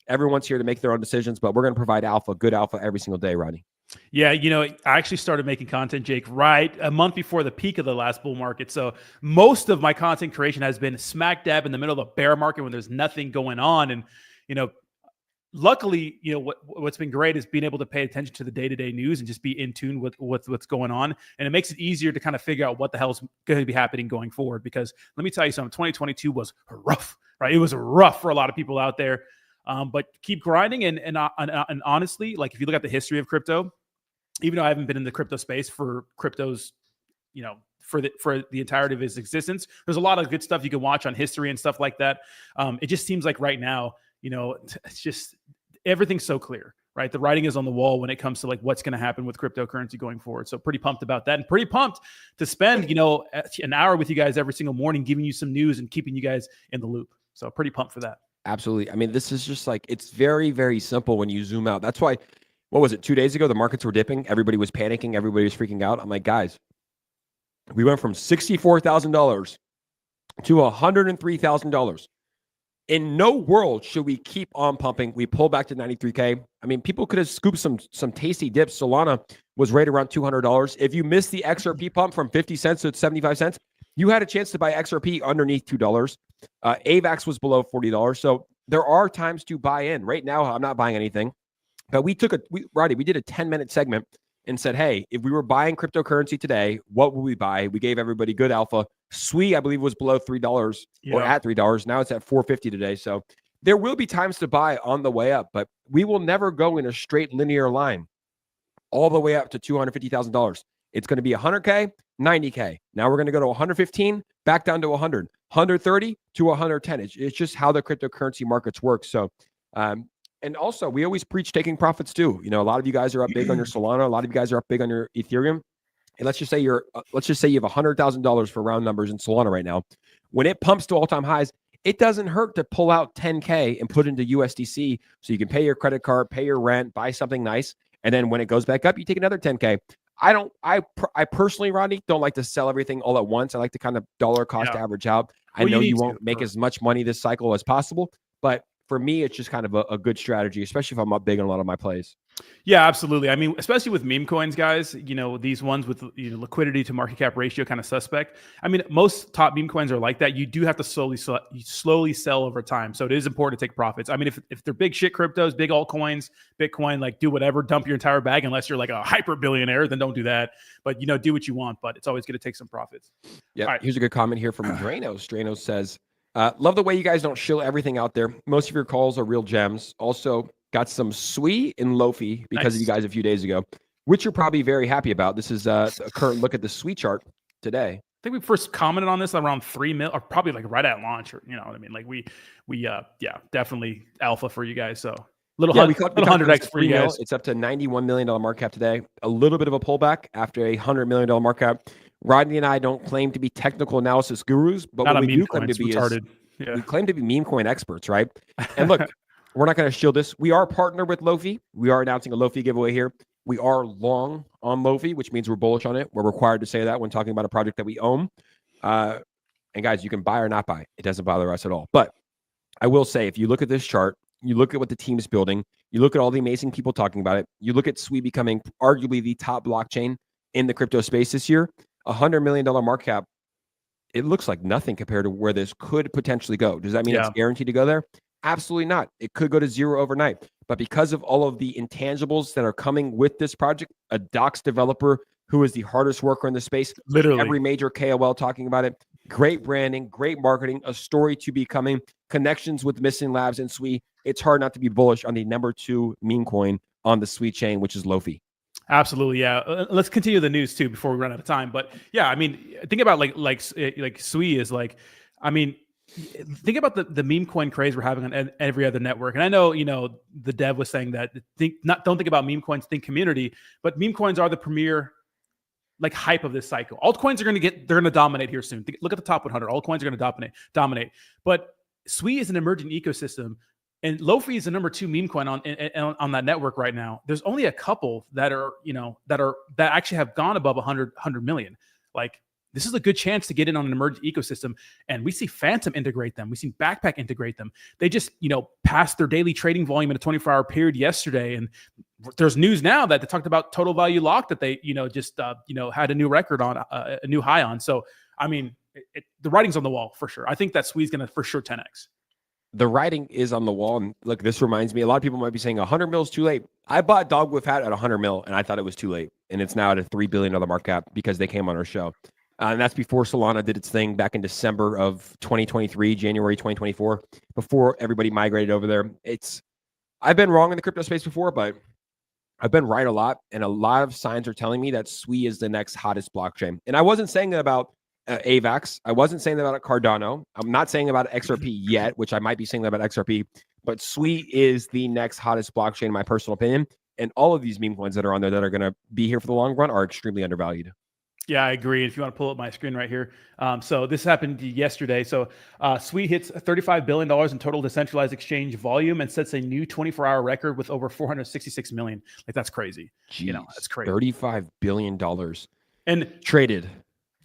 Everyone's here to make their own decisions, but we're going to provide alpha, good alpha every single day, Rodney. Yeah, I actually started making content, Jake, right a month before the peak of the last bull market. So most of my content creation has been smack dab in the middle of a bear market when there's nothing going on. And, luckily, what's been great is being able to pay attention to the day-to-day news and just be in tune with what's going on. And it makes it easier to kind of figure out what the hell is going to be happening going forward. Because let me tell you something, 2022 was rough, right? It was rough for a lot of people out there. But keep grinding. And honestly, like if you look at the history of crypto, even though I haven't been in the crypto space for crypto's, for the entirety of its existence, there's a lot of good stuff you can watch on history and stuff like that. It just seems like right now, it's just everything's so clear, right? The writing is on the wall when it comes to like what's going to happen with cryptocurrency going forward. So pretty pumped about that, and pretty pumped to spend, an hour with you guys every single morning, giving you some news and keeping you guys in the loop. So pretty pumped for that. Absolutely. I mean, this is just like, it's very, very simple when you zoom out. That's why, what was it, 2 days ago, the markets were dipping. Everybody was panicking. Everybody was freaking out. I'm like, guys, we went from $64,000 to $103,000. In no world should we keep on pumping. We pull back to 93K. I mean, people could have scooped some tasty dips. Solana was right around $200. If you missed the XRP pump from 50 cents to 75 cents, you had a chance to buy XRP underneath $2. AVAX was below $40. So there are times to buy in. Right now, I'm not buying anything. But we did a 10-minute segment and said, hey, if we were buying cryptocurrency today, what would we buy? We gave everybody good alpha. SWI, I believe, was below $3 or at $3. Now it's at $4.50 today. So there will be times to buy on the way up, but we will never go in a straight linear line all the way up to $250,000. It's going to be 100K, 90K. Now we're going to go to 115, back down to 100, 130 to 110. It's just how the cryptocurrency markets work. So, and also, we always preach taking profits too. A lot of you guys are up big on your Solana. A lot of you guys are up big on your Ethereum. And let's just say you have $100,000 for round numbers in Solana right now. When it pumps to all-time highs, it doesn't hurt to pull out 10K and put into USDC so you can pay your credit card, pay your rent, buy something nice, and then when it goes back up, you take another 10K. I personally, Rodney, don't like to sell everything all at once. I like to kind of dollar cost average out. I know you won't make as much money this cycle as possible, but for me, it's just kind of a good strategy, especially if I'm up big on a lot of my plays. Yeah, absolutely. I mean, especially with meme coins, guys, these ones with liquidity to market cap ratio kind of suspect. I mean, most top meme coins are like that. You do have to slowly sell over time. So it is important to take profits. I mean, if they're big shit cryptos, big altcoins, Bitcoin, like do whatever, dump your entire bag, unless you're like a hyper billionaire, then don't do that. But, do what you want, but it's always going to take some profits. Yeah. Right. Here's a good comment here from Dranos. Dranos says, love the way you guys don't shill everything out there. Most of your calls are real gems. Also, got some SWI and Lofi because of you guys a few days ago, which you're probably very happy about. This is a current look at the SWI chart today. I think we first commented on this around 3 mil, or probably like right at launch, or what I mean. Like we definitely alpha for you guys. So little 100x for you guys. It's up to $91 million market cap today. A little bit of a pullback after a $100 million market cap. Rodney and I don't claim to be technical analysis gurus, but what we do claim to be we claim to be meme coin experts, right? And look, we're not going to shield this. We are partnered with Lofi. We are announcing a Lofi giveaway here. We are long on Lofi, which means we're bullish on it. We're required to say that when talking about a project that we own. And guys, you can buy or not buy. It doesn't bother us at all. But I will say, if you look at this chart, you look at what the team's building, you look at all the amazing people talking about it, you look at SWI becoming arguably the top blockchain in the crypto space this year, $100 million market cap, it looks like nothing compared to where this could potentially go. Does that mean it's guaranteed to go there? Absolutely not. It could go to zero overnight. But because of all of the intangibles that are coming with this project, a Docs developer who is the hardest worker in the space, literally every major KOL talking about it, great branding, great marketing, a story to be coming, connections with Missing Labs and SWI, it's hard not to be bullish on the number 2 meme coin on the SWI chain, which is Lofi. Absolutely, yeah. Let's continue the news too before we run out of time. But yeah, I mean, think about like SWI is like, I mean, think about the meme coin craze we're having on every other network. And I know, the dev was saying that don't think about meme coins, think community. But meme coins are the premier like hype of this cycle. Altcoins are they're going to dominate here soon. Look at the top 100. Altcoins are going to dominate. But SWI is an emerging ecosystem. And Lofi is the number 2 meme coin on that network right now. There's only a couple that are, that actually have gone above 100 million. Like, this is a good chance to get in on an emerging ecosystem. And we see Phantom integrate them. We see Backpack integrate them. They just, passed their daily trading volume in a 24-hour period yesterday. And there's news now that they talked about total value lock that they, just had a new record on, a new high on. So, I mean, the writing's on the wall for sure. I think that SWE's going to for sure 10x. The writing is on the wall. And look, this reminds me, a lot of people might be saying 100 mil is too late. I bought Dogwoof Hat at 100 mil and I thought it was too late. And it's now at a $3 billion market cap because they came on our show. And that's before Solana did its thing back in December of 2023, January 2024, before everybody migrated over there. I've been wrong in the crypto space before, but I've been right a lot. And a lot of signs are telling me that SWE is the next hottest blockchain. And I wasn't saying that about AVAX. I wasn't saying that about Cardano. I'm not saying about XRP yet, which I might be saying that about XRP, but SWE is the next hottest blockchain in my personal opinion. And all of these meme coins that are on there that are going to be here for the long run are extremely undervalued. Yeah, I agree. If you want to pull up my screen right here. So this happened yesterday. So SWE hits $35 billion in total decentralized exchange volume and sets a new 24-hour record with over 466 million. Like, that's crazy. Jeez, that's crazy. $35 billion and traded.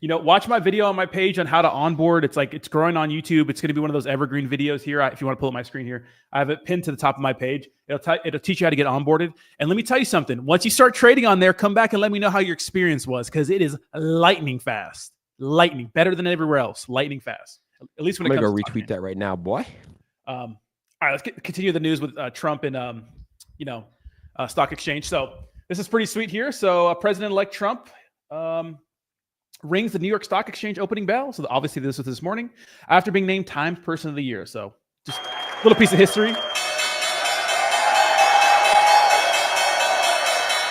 Watch my video on my page on how to onboard. It's growing on YouTube. It's going to be one of those evergreen videos here. If you want to pull up my screen here, I have it pinned to the top of my page. It'll teach you how to get onboarded. And let me tell you something. Once you start trading on there, come back and let me know how your experience was, because it is lightning fast. Lightning, better than everywhere else. Lightning fast. At least when it comes to I'm going to go retweet that right now, boy. All right, let's continue the news with Trump and stock exchange. So this is pretty sweet here. So President-elect Trump rings the New York Stock Exchange opening bell. So obviously this was this morning after being named Times Person of the Year. So just a little piece of history.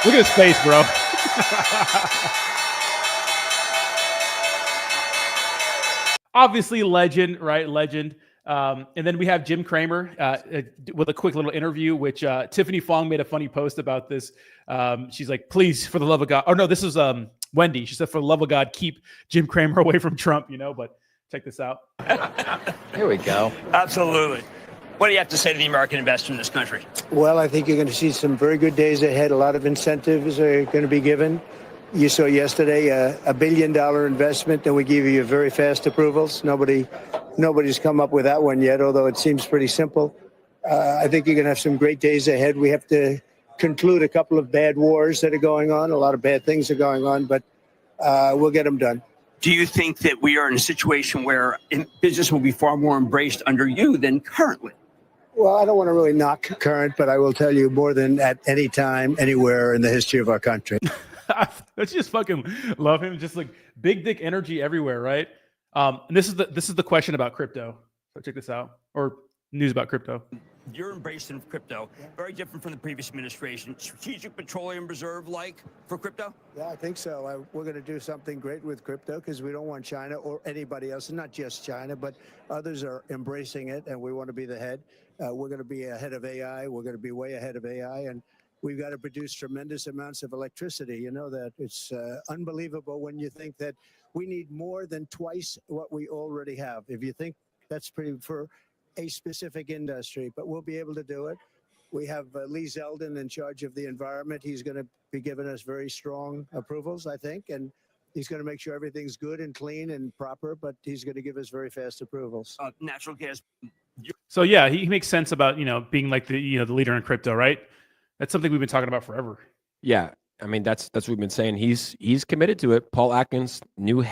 Look at his face, bro. Obviously legend, right? Legend. And then we have Jim Cramer with a quick little interview, which Tiffany Fong made a funny post about this. She's like, please, for the love of God. Oh, no, this is Wendy. She said, for the love of God, keep Jim Cramer away from Trump, but check this out. Here we go. Absolutely. What do you have to say to the American investor in this country? Well, I think you're going to see some very good days ahead. A lot of incentives are going to be given. You saw yesterday a $1 billion investment that we give you very fast approvals. Nobody's come up with that one yet, although it seems pretty simple. I think you're going to have some great days ahead. We have to conclude a couple of bad wars that are going on. A lot of bad things are going on, but we'll get them done. Do you think that we are in a situation where business will be far more embraced under you than currently? Well, I don't want to really knock current, but I will tell you more than at any time, anywhere in the history of our country. Let's just fucking love him. Just like big dick energy everywhere, right? And this is the question about crypto. So check this out, or news about crypto. You're embracing crypto, very different from the previous administration. Strategic Petroleum Reserve like for crypto? Yeah, I think so. We're going to do something great with crypto because we don't want China or anybody else, and not just China, but others are embracing it, and we want to be the head. We're going to be ahead of AI. We're going to be way ahead of AI, and we've got to produce tremendous amounts of electricity. You know that. It's unbelievable when you think that we need more than twice what we already have. If you think that's pretty for a specific industry, but we'll be able to do it. We have Lee Zeldin in charge of the environment. He's going to be giving us very strong approvals, I think, and he's going to make sure everything's good and clean and proper, but he's going to give us very fast approvals. Natural gas. So yeah, he makes sense about, being like the leader in crypto, right? That's something we've been talking about forever. Yeah. I mean, that's what we've been saying. He's committed to it. Paul Atkins, new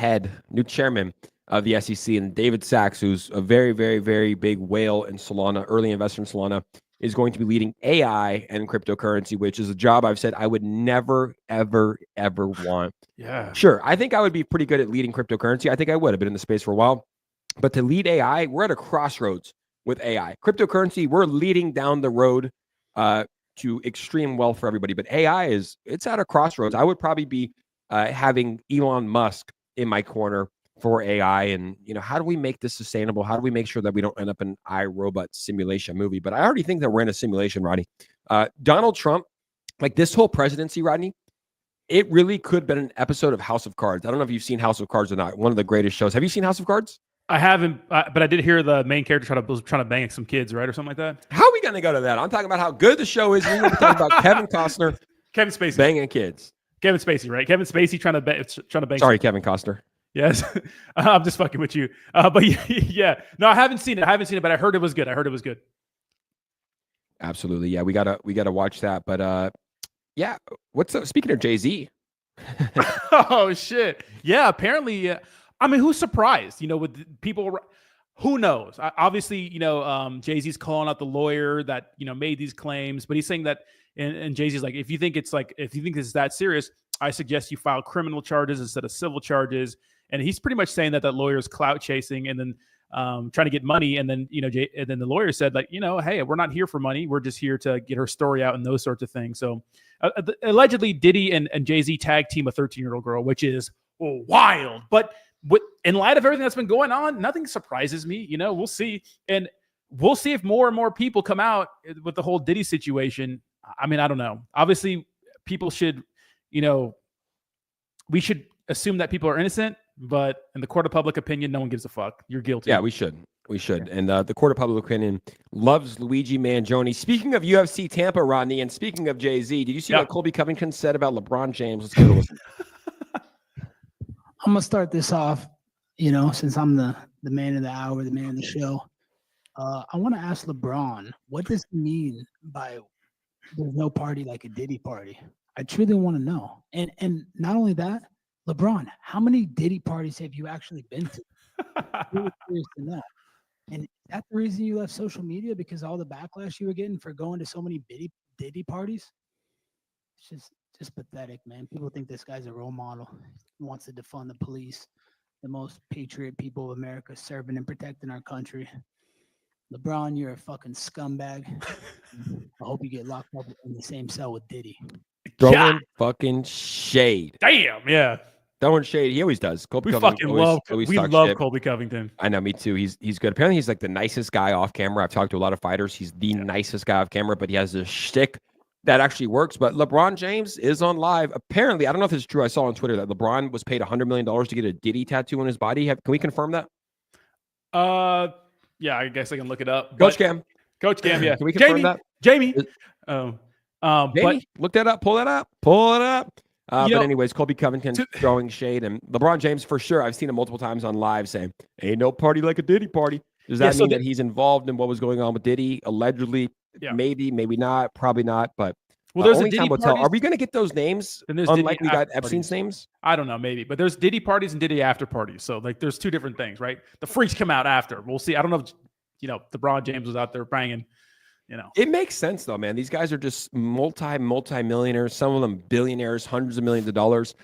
chairman of the SEC, and David Sachs, who's a very, very, very big whale in Solana, early investor in Solana, is going to be leading AI and cryptocurrency, which is a job I've said I would never, ever, ever want. Yeah. Sure. I think I would be pretty good at leading cryptocurrency. I think I would have been in the space for a while. But to lead AI, we're at a crossroads with AI. Cryptocurrency, we're leading down the road to extreme wealth for everybody. But AI it's at a crossroads. I would probably be having Elon Musk in my corner for AI. And, how do we make this sustainable? How do we make sure that we don't end up in an iRobot simulation movie? But I already think that we're in a simulation, Rodney. Donald Trump, like this whole presidency, Rodney, it really could have been an episode of House of Cards. I don't know if you've seen House of Cards or not. One of the greatest shows. Have you seen House of Cards? I haven't, but I did hear the main character was trying to bang some kids, right? Or something like that. How are we going to go to that? I'm talking about how good the show is. We're talking about Kevin Costner. Kevin Spacey. Banging kids. Kevin Spacey, right? Kevin Spacey trying to bang. Sorry, Kevin Costner. Yes. I'm just fucking with you. But yeah. No, I haven't seen it, but I heard it was good. Absolutely. Yeah, we gotta watch that. But Yeah. What's up? Speaking of Jay-Z. Oh shit. Yeah. Apparently, I mean, who's surprised? With people. Who knows? Obviously, Jay-Z's calling out the lawyer that made these claims, but he's saying that, and Jay-Z's like, if you think this is that serious, I suggest you file criminal charges instead of civil charges. And he's pretty much saying that lawyer's clout chasing and then trying to get money. And then and then the lawyer said, like, hey, we're not here for money. We're just here to get her story out and those sorts of things. So allegedly, Diddy and Jay-Z tag team a 13-year-old girl, which is wild, but. In light of everything that's been going on, nothing surprises me. We'll see. And we'll see if more and more people come out with the whole Diddy situation. I mean, I don't know. Obviously, people should, we should assume that people are innocent, but in the court of public opinion, no one gives a fuck. You're guilty. Yeah, we should. We should. Yeah. And the court of public opinion loves Luigi Mangione. Speaking of UFC Tampa, Rodney, and speaking of Jay-Z, did you see what Colby Covington said about LeBron James? Let's go to listen. I'm gonna start this off, since I'm the man of the hour, the man of the show. I want to ask LeBron, what does he mean by there's no party like a Diddy party? I truly want to know. And not only that, LeBron, how many Diddy parties have you actually been to? I'm really curious to know. And is that the reason you left social media? Because all the backlash you were getting for going to so many Diddy parties? It's just pathetic, man. People think this guy's a role model. He wants to defund the police, the most patriot people of America, serving and protecting our country. LeBron, you're a fucking scumbag. I hope you get locked up in the same cell with Diddy. Throwing fucking shade. Damn, yeah. Throwing shade. He always does. We fucking love Colby Covington. I know, me too. He's good. Apparently, he's like the nicest guy off camera. I've talked to a lot of fighters. He's the nicest guy off camera, but he has this shtick that actually works. But LeBron James is on live. Apparently, I don't know if it's true. I saw on Twitter that LeBron was paid $100 million to get a Diddy tattoo on his body. Can we confirm that? Yeah, I guess I can look it up. Coach Cam, yeah. Can we confirm that? Jamie. Jamie, But look that up. Pull it up. But anyways, Colby Covington throwing shade, and LeBron James for sure. I've seen him multiple times on live saying, "Ain't no party like a Diddy party." Does that mean that he's involved in what was going on with Diddy? Allegedly, maybe not, probably not. But there's only time will tell. Are we going to get those names? Unlike we got Epstein's names. I don't know, maybe. But there's Diddy parties and Diddy after parties. So like, there's two different things, right? The freaks come out after. We'll see. I don't know if LeBron James was out there banging. It makes sense though, man. These guys are just multi-millionaires, some of them billionaires, hundreds of millions of dollars,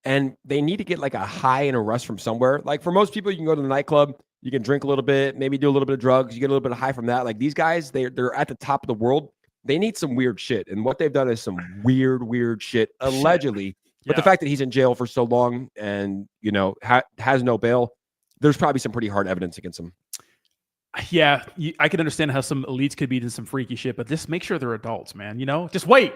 and they need to get like a high and a rush from somewhere. Like for most people, you can go to the nightclub, you can drink a little bit, maybe do a little bit of drugs, you get a little bit of high from that. Like these guys, they're at the top of the world. They need some weird shit, and what they've done is some weird shit, allegedly. But the fact that he's in jail for so long and has no bail, there's probably some pretty hard evidence against him. Yeah, I can understand how some elites could be doing some freaky shit, but just make sure they're adults, man. Just wait.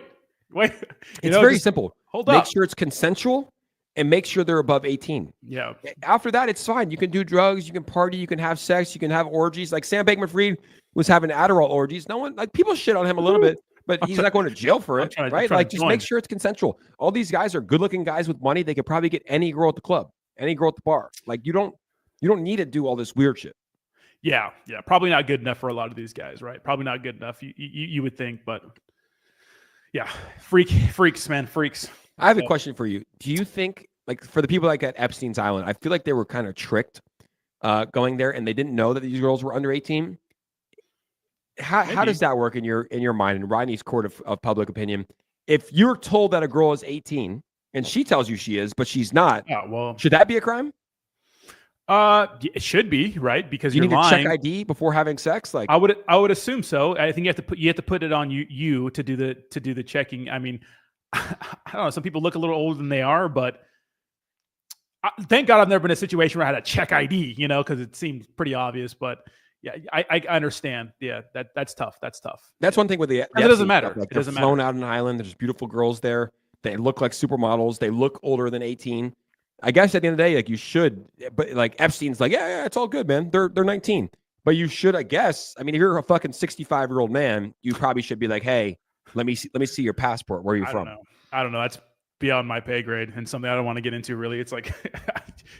It's very simple. Hold up. Make sure it's consensual and make sure they're above 18. Yeah. After that, it's fine. You can do drugs, you can party, you can have sex, you can have orgies. Like Sam Bankman-Fried was having Adderall orgies. No one, like people shit on him a little bit, but he's not going to jail for it, right? Like just make sure it's consensual. All these guys are good-looking guys with money. They could probably get any girl at the club, any girl at the bar. Like you don't need to do all this weird shit. Yeah. Probably not good enough for a lot of these guys, right? Probably not good enough. You would think, but yeah, freaks, man, freaks. I have a question for you. Do you think, like, for the people like at Epstein's Island, I feel like they were kind of tricked going there, and they didn't know that these girls were under 18? How does that work in your mind, in Rodney's court of public opinion? If you're told that a girl is 18 and she tells you she is, but she's not, should that be a crime? It should be, right? Because you you're need lying. to check ID before having sex. Like I would assume so. I think you have to put it on you to do the checking. I mean, I don't know. Some people look a little older than they are, but thank God I've never been in a situation where I had to check ID. Because it seems pretty obvious. But yeah, I understand. Yeah, that's tough. That's tough. That's one thing with the it doesn't matter. Like it doesn't they're flown matter. out on an island. There's beautiful girls there. They look like supermodels. They look older than 18. I guess at the end of the day, like you should, but like Epstein's like, yeah, it's all good, man. They're 19, but you should, I guess. I mean, if you're a fucking 65-year-old man, you probably should be like, hey, let me see your passport. Where are you from? I don't know. That's beyond my pay grade and something I don't want to get into. Really, it's like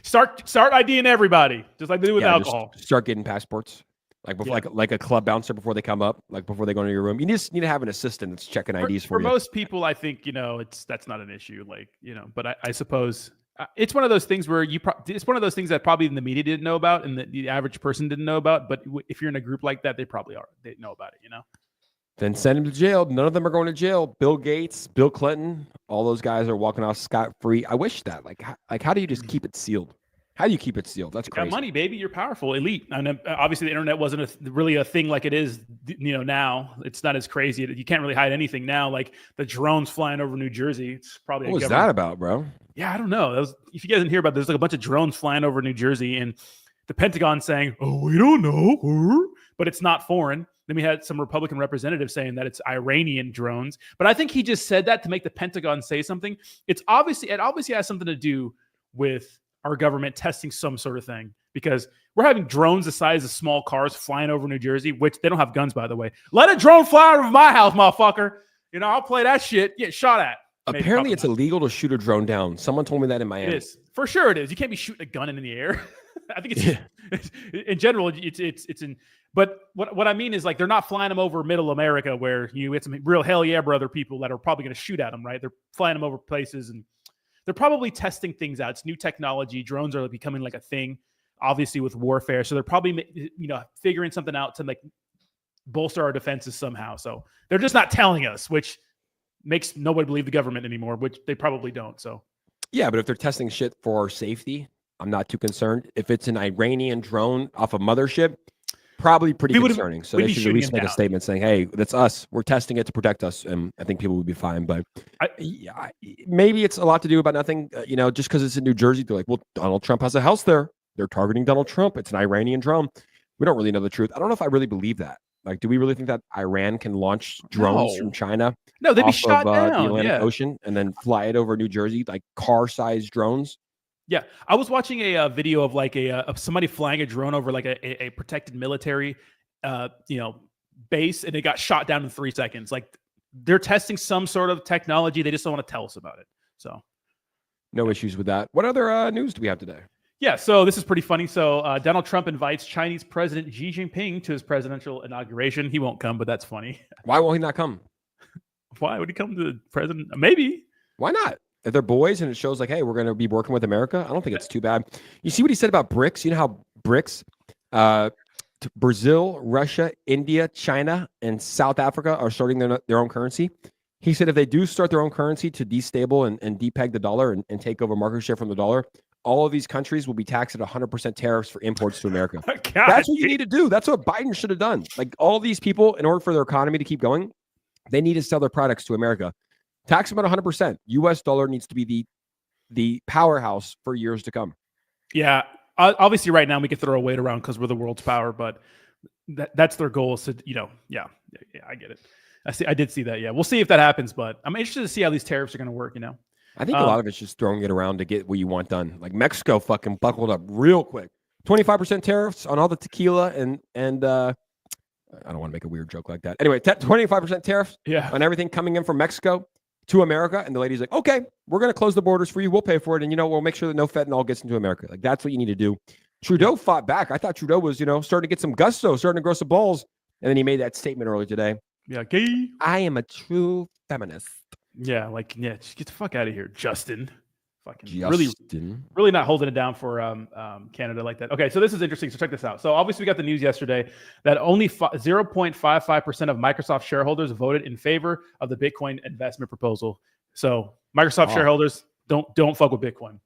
start IDing everybody, just like they do with alcohol. Start getting passports. Like before, like a club bouncer before they come up, like before they go into your room. You just need to have an assistant that's checking IDs for you. For most people, I think that's not an issue. Like but I suppose it's one of those things where it's one of those things that probably the media didn't know about and the average person didn't know about. But if you're in a group like that, they probably are. They know about it. Then send them to jail. None of them are going to jail. Bill Gates, Bill Clinton, all those guys are walking off scot-free. I wish that. Like, how do you just keep it sealed? How do you keep it sealed? That's crazy. Got money, baby. You're powerful, elite. And obviously, the internet wasn't really a thing like it is. Now it's not as crazy. You can't really hide anything now. Like the drones flying over New Jersey. It's probably what was that about, bro? Yeah, I don't know. If you guys didn't hear about this, there's like a bunch of drones flying over New Jersey, and the Pentagon saying, "Oh, we don't know," but it's not foreign. Then we had some Republican representatives saying that it's Iranian drones. But I think he just said that to make the Pentagon say something. It obviously has something to do with our government testing some sort of thing, because we're having drones the size of small cars flying over New Jersey, which they don't have guns, by the way. Let a drone fly over my house, motherfucker. I'll play that shit. Get shot at. Apparently, it's illegal to shoot a drone down. Someone told me that in Miami. It is. For sure it is. You can't be shooting a gun in the air. I think it's in general, it's in. But what I mean is, like, they're not flying them over middle America where you get some real hell yeah brother people that are probably going to shoot at them, right? They're flying them over places, and they're probably testing things out. It's new technology. Drones are becoming like a thing, obviously, with warfare. So they're probably, figuring something out to like bolster our defenses somehow. So they're just not telling us, which makes nobody believe the government anymore, which they probably don't. So yeah, but if they're testing shit for our safety, I'm not too concerned. If it's an Iranian drone off a mothership, probably pretty concerning. So they should at least make a statement saying, "Hey, that's us. We're testing it to protect us." And I think people would be fine. But maybe it's a lot to do about nothing. Just because it's in New Jersey, they're like, "Well, Donald Trump has a house there. They're targeting Donald Trump. It's an Iranian drone." We don't really know the truth. I don't know if I really believe that. Like, do we really think that Iran can launch drones from China? No, they'd be shot down. The Atlantic Ocean and then fly it over New Jersey, like car-sized drones. Yeah, I was watching a video of like of somebody flying a drone over like a protected military, base, and it got shot down in 3 seconds. Like, they're testing some sort of technology. They just don't want to tell us about it. So, no issues with that. What other news do we have today? Yeah, so this is pretty funny. So Donald Trump invites Chinese President Xi Jinping to his presidential inauguration. He won't come, but that's funny. Why won't he not come? Why would he come to the president? Maybe. Why not? If they're boys and it shows like, hey, we're going to be working with America, I don't think it's too bad. You see what he said about BRICS? You know how BRICS, Brazil, Russia, India, China, and South Africa are starting their own currency? He said if they do start their own currency to destable and depeg the dollar and take over market share from the dollar, all of these countries will be taxed at 100% tariffs for imports to America. That's what you need to do. That's what Biden should have done. Like, all these people, in order for their economy to keep going, they need to sell their products to America. Tax them at 100%. U.S. dollar needs to be the powerhouse for years to come. Yeah. Obviously, right now we can throw our weight around because we're the world's power, but that's their goal. So, yeah, I get it. I did see that. Yeah. We'll see if that happens, but I'm interested to see how these tariffs are going to work, I think a lot of it's just throwing it around to get what you want done. Like, Mexico fucking buckled up real quick. 25% tariffs on all the tequila and I don't want to make a weird joke like that. Anyway, 25% tariffs on everything coming in from Mexico to America. And the lady's like, okay, we're going to close the borders for you. We'll pay for it. And, we'll make sure that no fentanyl gets into America. Like, that's what you need to do. Trudeau fought back. I thaught Trudeau was, starting to get some gusto, starting to grow some balls. And then he made that statement earlier today. Yeah, gay. I am a true feminist. Yeah, just get the fuck out of here, Justin. Fucking Justin. Really not holding it down for Canada like that. Okay, so this is interesting. So check this out. So obviously we got the news yesterday that only 0.55% of Microsoft shareholders voted in favor of the Bitcoin investment proposal. So Microsoft shareholders don't fuck with Bitcoin.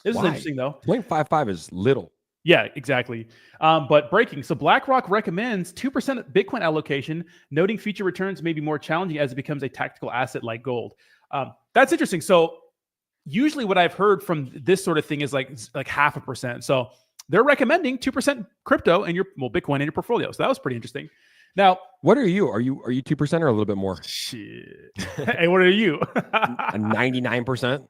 This is interesting though. 0.55 is little. Yeah, exactly. But breaking. So BlackRock recommends 2% Bitcoin allocation, noting future returns may be more challenging as it becomes a tactical asset like gold. That's interesting. So usually what I've heard from this sort of thing is like 0.5%. So they're recommending 2% crypto and Bitcoin in your portfolio. So that was pretty interesting. Now, what are you? Are you 2% or a little bit more? Shit. Hey, what are you? 99%.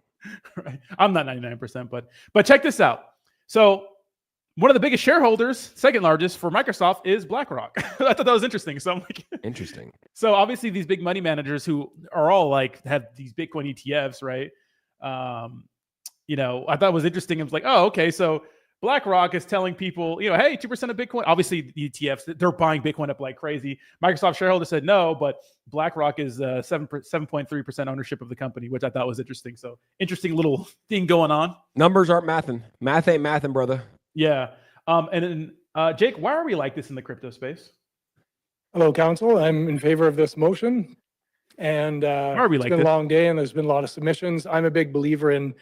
Right. I'm not 99%, but check this out. So one of the biggest shareholders, second largest for Microsoft, is BlackRock. I thought that was interesting. So I'm like, interesting. So obviously these big money managers who are all like have these Bitcoin ETFs, right? I thought it was interesting. I was like, oh, okay. So BlackRock is telling people, hey, 2% of Bitcoin. Obviously, the ETFs, they're buying Bitcoin up like crazy. Microsoft shareholder said no, but BlackRock is 7.3% ownership of the company, which I thought was interesting. So interesting little thing going on. Numbers aren't mathing. Math ain't mathing, brother. Yeah. And then, Jake, why are we like this in the crypto space? Hello, Council. I'm in favor of this motion. And it's been a long day and there's been a lot of submissions. I'm a big believer in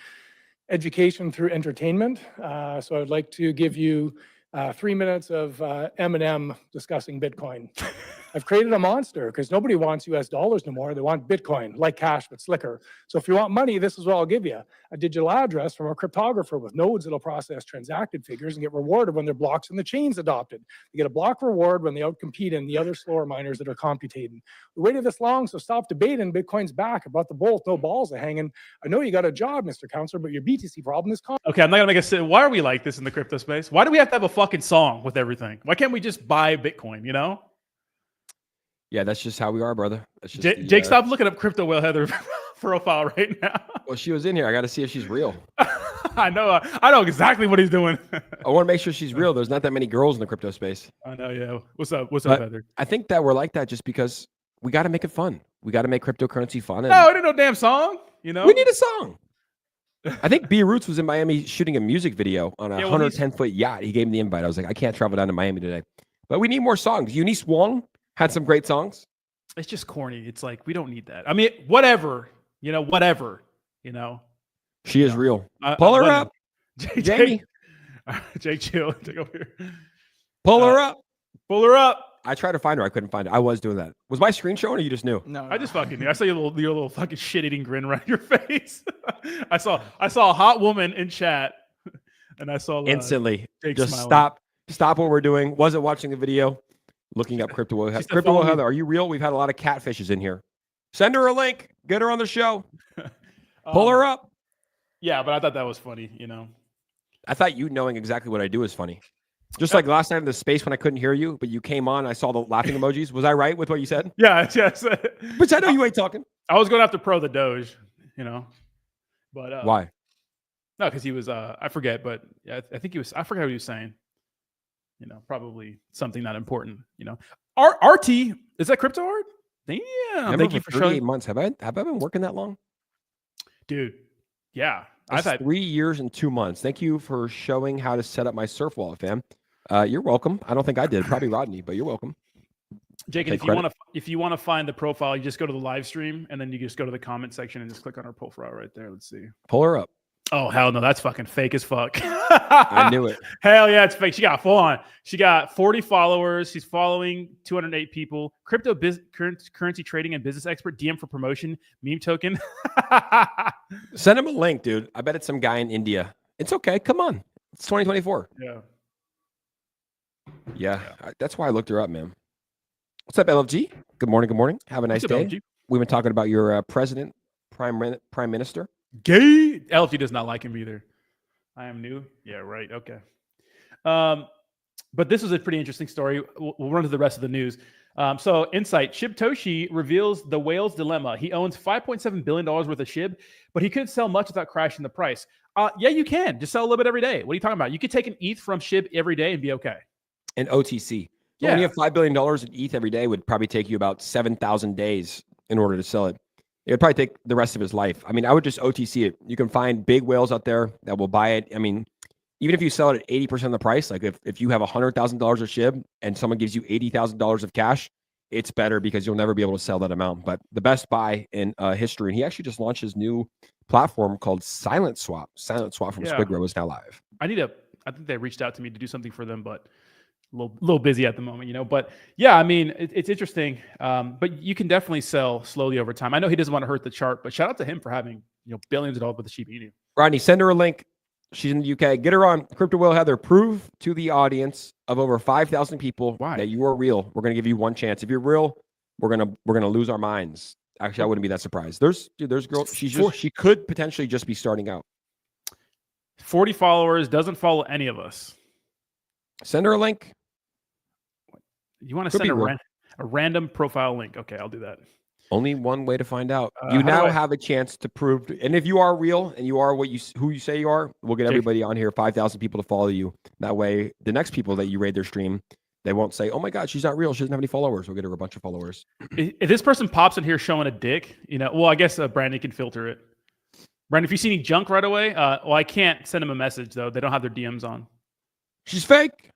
education through entertainment. So I'd like to give you 3 minutes of Eminem discussing Bitcoin. I've created a monster because nobody wants US dollars no more. They want Bitcoin, like cash, but slicker. So if you want money, this is what I'll give you. A digital address from a cryptographer with nodes that'll process transacted figures and get rewarded when their blocks in the chain's adopted. You get a block reward when they outcompete in the other slower miners that are computating. We waited this long, so stop debating. Bitcoin's back. About the bolt, no balls are hanging. I know you got a job, Mr. Counselor, but your BTC problem is Okay, I'm not gonna make a sit. Why are we like this in the crypto space? Why do we have to have a fucking song with everything? Why can't we just buy Bitcoin, Yeah, that's just how we are, brother. That's just Jake, stop looking up Crypto Whale Heather profile right now. Well, she was in here. I got to see if she's real. I know exactly what he's doing. I want to make sure she's real. There's not that many girls in the crypto space. I know, yeah. What's up, Heather? I think that we're like that just because we got to make it fun. We got to make cryptocurrency fun. No, it ain't no damn song. We need a song. I think B Roots was in Miami shooting a music video on a 110-foot yacht. He gave me the invite. I was like, I can't travel down to Miami today. But we need more songs. Eunice Wong had some great songs. It's just corny. It's like, we don't need that. I mean, whatever. Whatever. She is real. Pull her up. Jamie. Jake, chill. Take over here. Pull her up. Pull her up. I tried to find her. I couldn't find her. I was doing that. Was my screen showing or you just knew? No. I just fucking knew. I saw your little fucking shit-eating grin around your face. I saw a hot woman in chat, and I saw instantly. Jake just smiling. Stop what we're doing. Wasn't watching the video. Looking up Crypto Whale Heather. Crypto Whale Heather, are you real? We've had a lot of catfishes in here. Send her a link. Get her on the show. Pull her up. Yeah, but I thought that was funny, I thought you knowing exactly what I do is funny. Just like last night in the space when I couldn't hear you, but you came on, I saw the laughing emojis. Was I right with what you said? Yeah, yes. But I know you ain't talking. I was going after Pro the Doge, But why? No, because he was I forget, but I think he was, I forgot what he was saying. Probably something not important, RT, is that crypto art? Damn. Thank you for 38 showing. months. Have I been working that long? Dude, yeah. I've had 3 years and 2 months. Thank you for showing how to set up my surf wallet, fam. You're welcome. I don't think I did. Probably Rodney, but you're welcome. Jake, if you want to find the profile, you just go to the live stream and then you just go to the comment section and just click on her profile right there. Let's see. Pull her up. Oh, hell no. That's fucking fake as fuck. I knew it. Hell yeah, it's fake. She got full on. She got 40 followers. She's following 208 people. Crypto currency trading and business expert. DM for promotion. Meme token. Send him a link, dude. I bet it's some guy in India. It's okay. Come on. It's 2024. Yeah. That's why I looked her up, man. What's up, LFG? Good morning. Good morning. Have a nice day. LFG? We've been talking about your president, prime minister. Gay. LFG does not like him either. I am new. Yeah, right. Okay. But this was a pretty interesting story. We'll run to the rest of the news. So Insight, Shibtoshi reveals the whale's dilemma. He owns $5.7 billion worth of SHIB, but he couldn't sell much without crashing the price. Yeah, you can. Just sell a little bit every day. What are you talking about? You could take an ETH from SHIB every day and be okay. And OTC. So when you have $5 billion in ETH every day, would probably take you about 7,000 days in order to sell it. It would probably take the rest of his life. I mean, I would just OTC it. You can find big whales out there that will buy it. I mean, even if you sell it at 80% of the price, like if you have $100,000 of SHIB and someone gives you $80,000 of cash, it's better because you'll never be able to sell that amount. But the best buy in history, and he actually just launched his new platform called Silent Swap. Silent Swap from Squidgrow is now live. I think they reached out to me to do something for them, but a little busy at the moment, But yeah, I mean, it's interesting. But you can definitely sell slowly over time. I know he doesn't want to hurt the chart, but shout out to him for having billions of dollars with the Shiba. Rodney, send her a link. She's in the UK. Get her on Crypto Whale Heather. Prove to the audience of over 5,000 people that you are real. We're gonna give you one chance. If you're real, we're gonna lose our minds. Actually, I wouldn't be that surprised. There's girls. She could potentially just be starting out. 40 followers, doesn't follow any of us. Send her a link. You want to send a random profile link? Okay, I'll do that. Only one way to find out. You now have a chance to prove, and if you are real and you are who you say you are, we'll get everybody on here, 5,000 people to follow you. That way, the next people that you raid their stream, they won't say, "Oh my God, she's not real. She doesn't have any followers." We'll get her a bunch of followers. If this person pops in here showing a dick, well, I guess Brandon can filter it. Brandon, if you see any junk right away, I can't send them a message though. They don't have their DMs on. She's fake.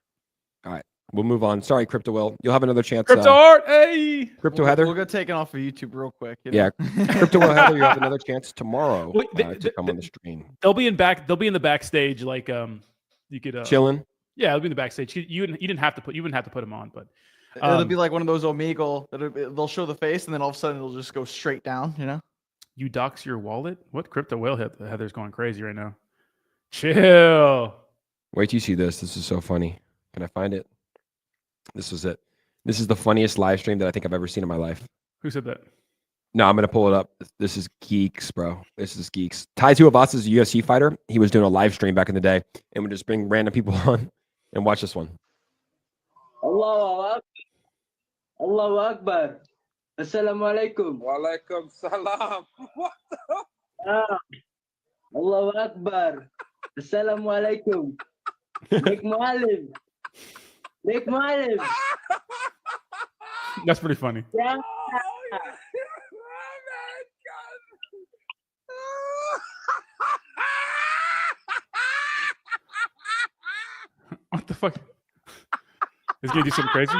All right, we'll move on. Sorry, Crypto Will. You'll have another chance. Crypto Art, hey. Crypto Heather. We'll get taken off of YouTube real quick. Yeah, Crypto Will Heather. You have another chance tomorrow to come on the stream. They'll be in the backstage, like you could chilling. Yeah, they'll be in the backstage. You wouldn't have to put them on, but it'll be like one of those Omegle that they'll show the face and then all of a sudden it'll just go straight down. You dox your wallet? What? Crypto Whale Heather's going crazy right now. Chill. Wait till you see this. This is so funny. Can I find it? This is it. This is the funniest live stream that I think I've ever seen in my life. Who said that? No, I'm going to pull it up. This is geeks, bro. This is geeks. Tai Tuivasa is a UFC fighter. He was doing a live stream back in the day and would just bring random people on and watch this one. Allahu Akbar. Allahu Akbar. Assalamualaikum. Walaikum salam. What the? Allahu Akbar. Assalamualaikum. Make Mualim. Make Mualim. That's pretty funny. Yeah. What the fuck? Is he gonna do something crazy?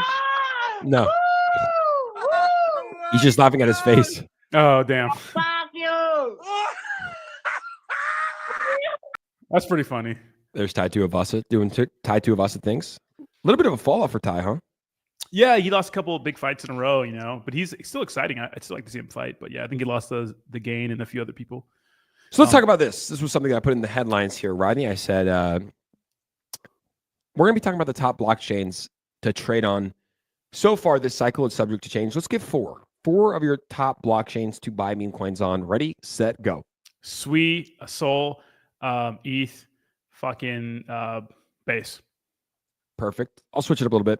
No. He's just laughing at his face. Oh, damn. Fuck you. That's pretty funny. There's Tai Tuivasa doing Tai Tuivasa things. A little bit of a fall off for Tai, huh? Yeah, he lost a couple of big fights in a row, but he's still exciting. I'd still like to see him fight, but yeah, I think he lost the Gain and a few other people. So let's talk about this. This was something I put in the headlines here, Rodney. I said we're going to be talking about the top blockchains to trade on. So far, this cycle is subject to change. Let's give four of your top blockchains to buy meme coins on. Ready, set, go. Sui, Sol, ETH, fucking Base. Perfect. I'll switch it up a little bit.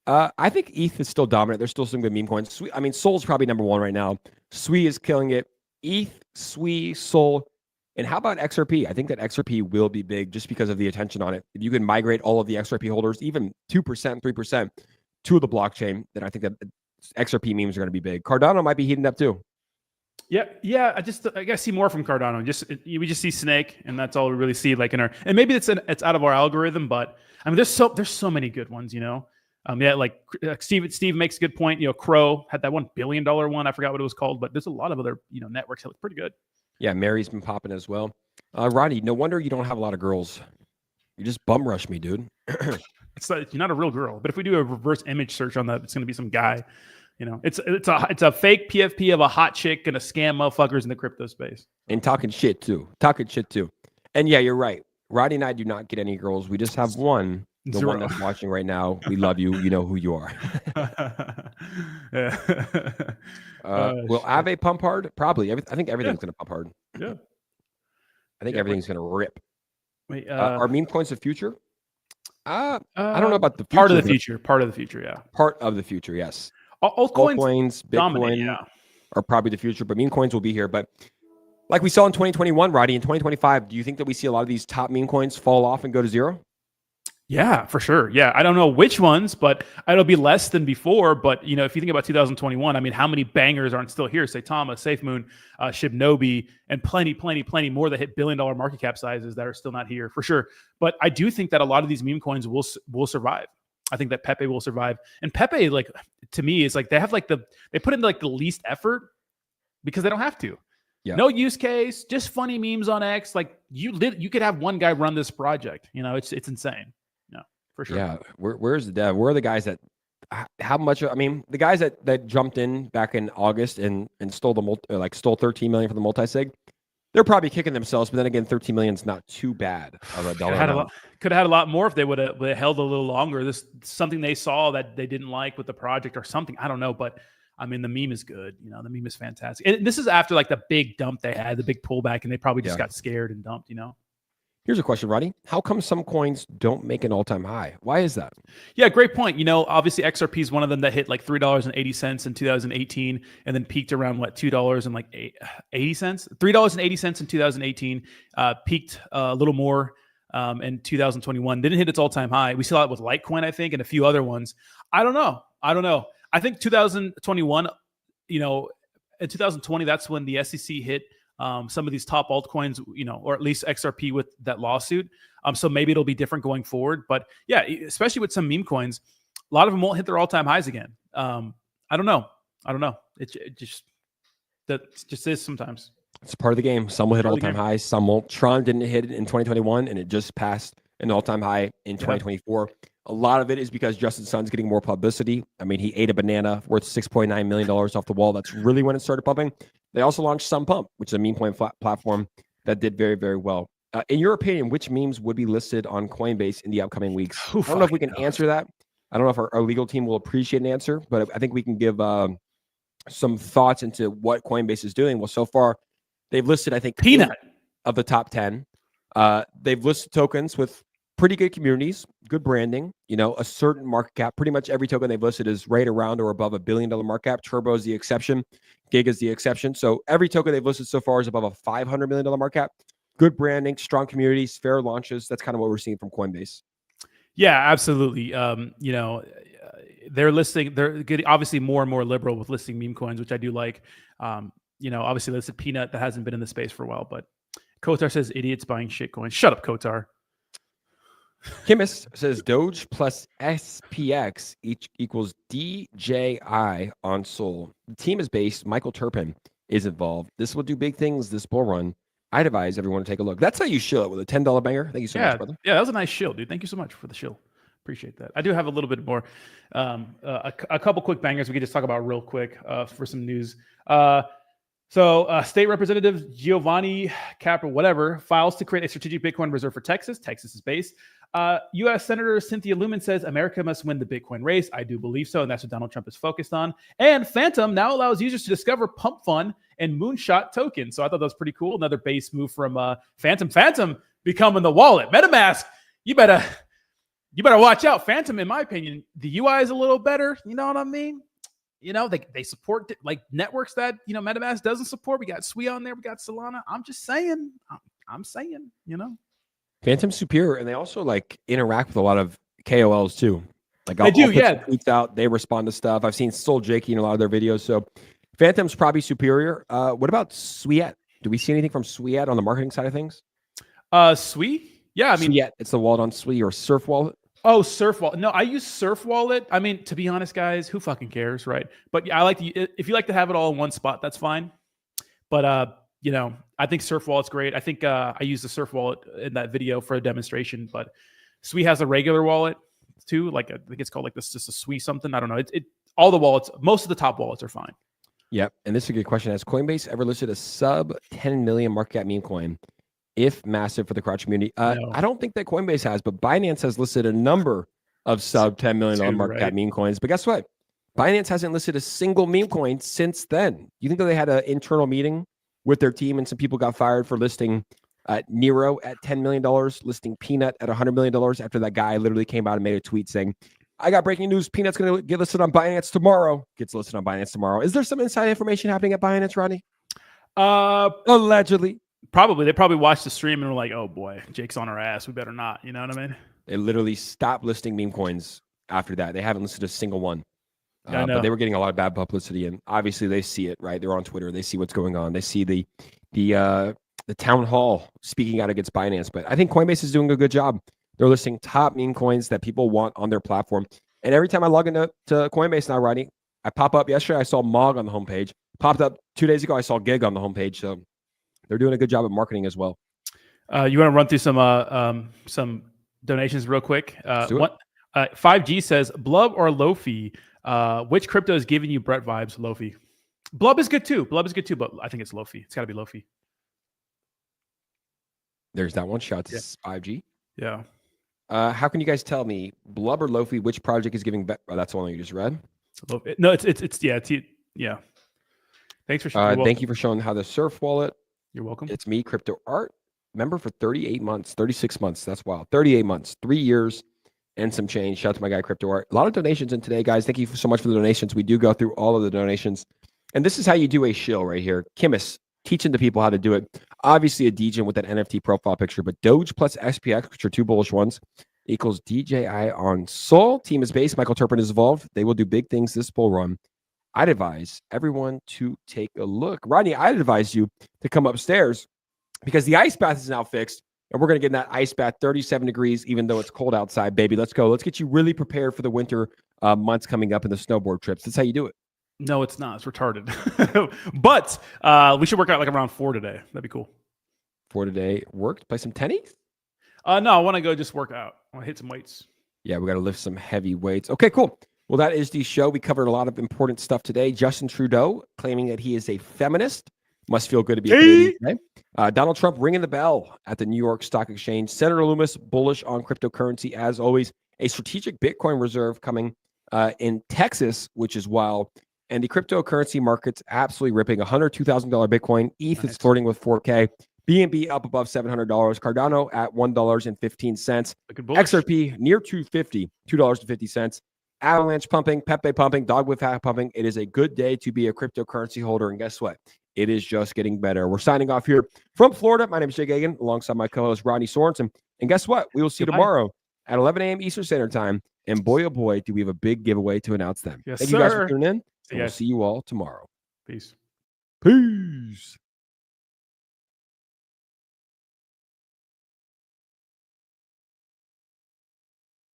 I think ETH is still dominant. There's still some good meme coins. Sui, I mean, Sol's probably number one right now. Sui is killing it. ETH, Sui, Sol, and how about XRP? I think that XRP will be big just because of the attention on it. If you can migrate all of the XRP holders, even 2%, 3%, to the blockchain, then I think that XRP memes are going to be big. Cardano might be heating up too. Yeah. I gotta see more from Cardano. We just see Snake, and that's all we really see. Like and maybe it's out of our algorithm, but I mean, there's so many good ones, like Steve makes a good point. Crow had that $1 billion one. I forgot what it was called, but there's a lot of other networks that look pretty good. Yeah, Mary's been popping as well. Rodney, no wonder you don't have a lot of girls. You just bum rush me, dude. It's like, you're not a real girl, but if we do a reverse image search on that, it's going to be some guy. It's a fake PFP of a hot chick gonna scam motherfuckers in the crypto space and talking shit too. And yeah, you're right. Rodney and I do not get any girls. We just have one. The Zero. One that's watching right now. We love you. You know who you are. Will Ave pump hard? Probably. I think everything's going to pump hard. Yeah. I think everything's going to rip. Wait, are meme coins the future? I don't know about the future. Part of the future. Part of the future, yeah. Part of the future, yes. Altcoins, Bitcoin are probably the future, but meme coins will be here. But like we saw in 2021, Roddy, in 2025, do you think that we see a lot of these top meme coins fall off and go to zero? Yeah, for sure. Yeah, I don't know which ones, but it'll be less than before. But if you think about 2021, I mean, how many bangers aren't still here? Saitama, SafeMoon, Shibnobi, and plenty more that hit billion-dollar market cap sizes that are still not here for sure. But I do think that a lot of these meme coins will survive. I think that Pepe will survive, and Pepe, like, to me, is like they have they put in like the least effort because they don't have to. Yeah. No use case, just funny memes on X. Like you could have one guy run this project. It's insane. For sure. Yeah. Where's the dev? Where are the guys that, how much, I mean, the guys that jumped in back in August and stole stole 13 million from the multi-sig, they're probably kicking themselves. But then again, 13 million is not too bad of a dollar. Could have had a lot more if they would have held a little longer. This something they saw that they didn't like with the project or something. I don't know. But I mean, the meme is good. The meme is fantastic. And this is after like the big dump they had, the big pullback, and they probably just got scared and dumped, Here's a question, Roddy. How come some coins don't make an all-time high? Why is that? Yeah, great point. You know, obviously XRP is one of them that hit like $3.80 in 2018 and then peaked around what, $2 and like 80 cents? $3.80 in 2018, peaked a little more in 2021. Didn't hit its all-time high. We saw it with Litecoin, I think, and a few other ones. I don't know. I think 2021, you know, in 2020, that's when the SEC hit some of these top altcoins, you know, or at least XRP with that lawsuit. So maybe it'll be different going forward. But yeah, especially with some meme coins, a lot of them won't hit their all-time highs again. I don't know. It just is sometimes. It's part of the game. Some will hit all-time highs, some won't. Tron didn't hit it in 2021, and it just passed an all-time high in 2024. A lot of it is because Justin Sun's getting more publicity. I mean, he ate a banana worth $6.9 million off the wall. That's really when it started pumping. They also launched Sun Pump, which is a meme coin platform that did very, very well. In your opinion, which memes would be listed on Coinbase in the upcoming weeks? I don't know if we can answer that. I don't know if our legal team will appreciate an answer, but I think we can give some thoughts into what Coinbase is doing. Well, so far, they've listed, I think, Peanut of the top 10. They've listed tokens with pretty good communities, good branding, you know, a certain market cap. Pretty much every token they've listed is right around or above $1 billion market cap. Turbo is the exception. Gig is the exception. So every token they've listed so far is above a $500 million market cap. Good branding, strong communities, fair launches. That's kind of what we're seeing from Coinbase. Yeah, absolutely. You know, they're getting obviously more and more liberal with listing meme coins, which I do like. You know, obviously listed Peanut that hasn't been in the space for a while, but Kotar says idiots buying shit coins. Shut up, Kotar. Kimis says Doge plus SPX each equals DJI on Sol. The team is based. Michael Turpin is involved. This will do big things this bull run. I'd advise everyone to take a look. That's how you shill it with a $10 banger. Thank you so much, brother. Yeah, that was a nice shill, dude. Thank you so much for the shill. Appreciate that. I do have a little bit more, a couple quick bangers we could just talk about real quick for some news. So State Representative Giovanni Capra, whatever, files to create a strategic Bitcoin reserve for Texas. Texas is based. U.S. Senator Cynthia Lumen says America must win the Bitcoin race. I do believe so, and that's what Donald Trump is focused on. And Phantom now allows users to discover Pump Fun and Moonshot tokens. So I thought that was pretty cool. Another base move from Phantom. Phantom becoming the wallet. MetaMask, you better watch out. Phantom, in my opinion, the UI is a little better. You know what I mean? You know, they support like networks that, you know, MetaMask doesn't support. We got Sui on there. We got Solana. I'm just saying. I'm saying, you know. Phantom's superior, and they also like interact with a lot of KOLs too. Like I'll put some tweets out, they respond to stuff. I've seen Sol Jakey in a lot of their videos. So Phantom's probably superior. What about Sweat? Do we see anything from Sweat on the marketing side of things? Sui? Yeah, I mean, Sweat, it's the wallet on Sui or Surf Wallet. Oh, Surf Wallet. No, I use Surf Wallet. I mean, to be honest, guys, who fucking cares, right? But I like to, if you like to have it all in one spot, that's fine. But you know, I think Surf Wallet's great. I think I used the Surf Wallet in that video for a demonstration, but Sui has a regular wallet too. Like I think it's called like this, just a Sui something. I don't know. All the wallets, most of the top wallets are fine. Yep. And this is a good question. Has Coinbase ever listed a sub 10 million market cap meme coin? If massive for the crowd community? No. I don't think that Coinbase has, but Binance has listed a number of sub $10 million market cap meme coins. But guess what? Binance hasn't listed a single meme coin since then. You think that they had an internal meeting with their team and some people got fired for listing Nero at $10 million, listing Peanut at $100 million after that guy literally came out and made a tweet saying, I got breaking news. Peanut's going to get listed on Binance tomorrow. Gets listed on Binance tomorrow. Is there some inside information happening at Binance, Rodney? Allegedly. Probably. They probably watched the stream and were like, oh boy, Jake's on our ass. We better not. You know what I mean? They literally stopped listing meme coins after that. They haven't listed a single one. I know. But they were getting a lot of bad publicity, and obviously they see it, right? They're on Twitter. They see what's going on. They see the town hall speaking out against Binance. But I think Coinbase is doing a good job. They're listing top meme coins that people want on their platform. And every time I log into Coinbase now, Rodney, I pop up. Yesterday, I saw Mog on the homepage. Popped up 2 days ago, I saw Gig on the homepage. So they're doing a good job at marketing as well. You want to run through some donations real quick? 5G says, Blub or Lofi? Which crypto is giving you Brett vibes? Lofi. Blub is good too. But I think it's Lofi. It's got to be Lofi. There's that one. Shout to 5G. Yeah. How can you guys tell me, Blub or Lofi, which project is giving? That's the one you just read. No, it's yeah. Thanks for showing. Thank you for showing how the Surf Wallet. You're welcome. It's me, Crypto Art. member for 38 months, 36 months. That's wild. 38 months, 3 years and some change. Shout out to my guy, Crypto Art. A lot of donations in today, guys. Thank you so much for the donations. We do go through all of the donations. And this is how you do a shill right here. Kimis, teaching the people how to do it. Obviously, a degen with that NFT profile picture, but Doge plus SPX, which are two bullish ones, equals DJI on Sol. Team is based. Michael Turpin is involved. They will do big things this bull run. I'd advise everyone to take a look. Rodney, I'd advise you to come upstairs because the ice bath is now fixed. And we're going to get in that ice bath, 37 degrees, even though it's cold outside, baby. Let's go. Let's get you really prepared for the winter months coming up and the snowboard trips. That's how you do it. No, it's not. It's retarded. But we should work out like around 4 today. That'd be cool. 4 today. Worked? Play some tennis? No, I want to go just work out. I want to hit some weights. Yeah, we got to lift some heavy weights. Okay, cool. Well, that is the show. We covered a lot of important stuff today. Justin Trudeau claiming that he is a feminist. Must feel good to be a Canadian today. Donald Trump ringing the bell at the New York Stock Exchange. Senator Loomis bullish on cryptocurrency as always. A strategic Bitcoin reserve coming in Texas, which is wild. And the cryptocurrency market's absolutely ripping. $102,000 Bitcoin. ETH is flirting with 4K. BNB up above $700. Cardano at $1.15. XRP near $2.50. $2.50. Avalanche pumping. Pepe pumping. Dogwoof hat pumping. It is a good day to be a cryptocurrency holder. And guess what? It is just getting better. We're signing off here from Florida. My name is jakegagain, alongside my co-host Rodney Sorensen. And guess what? We will see you tomorrow at 11 a.m. Eastern Standard Time. And boy, oh boy, do we have a big giveaway to announce then. Yes, Thank you guys for tuning in. And we'll see you all tomorrow. Peace. Peace.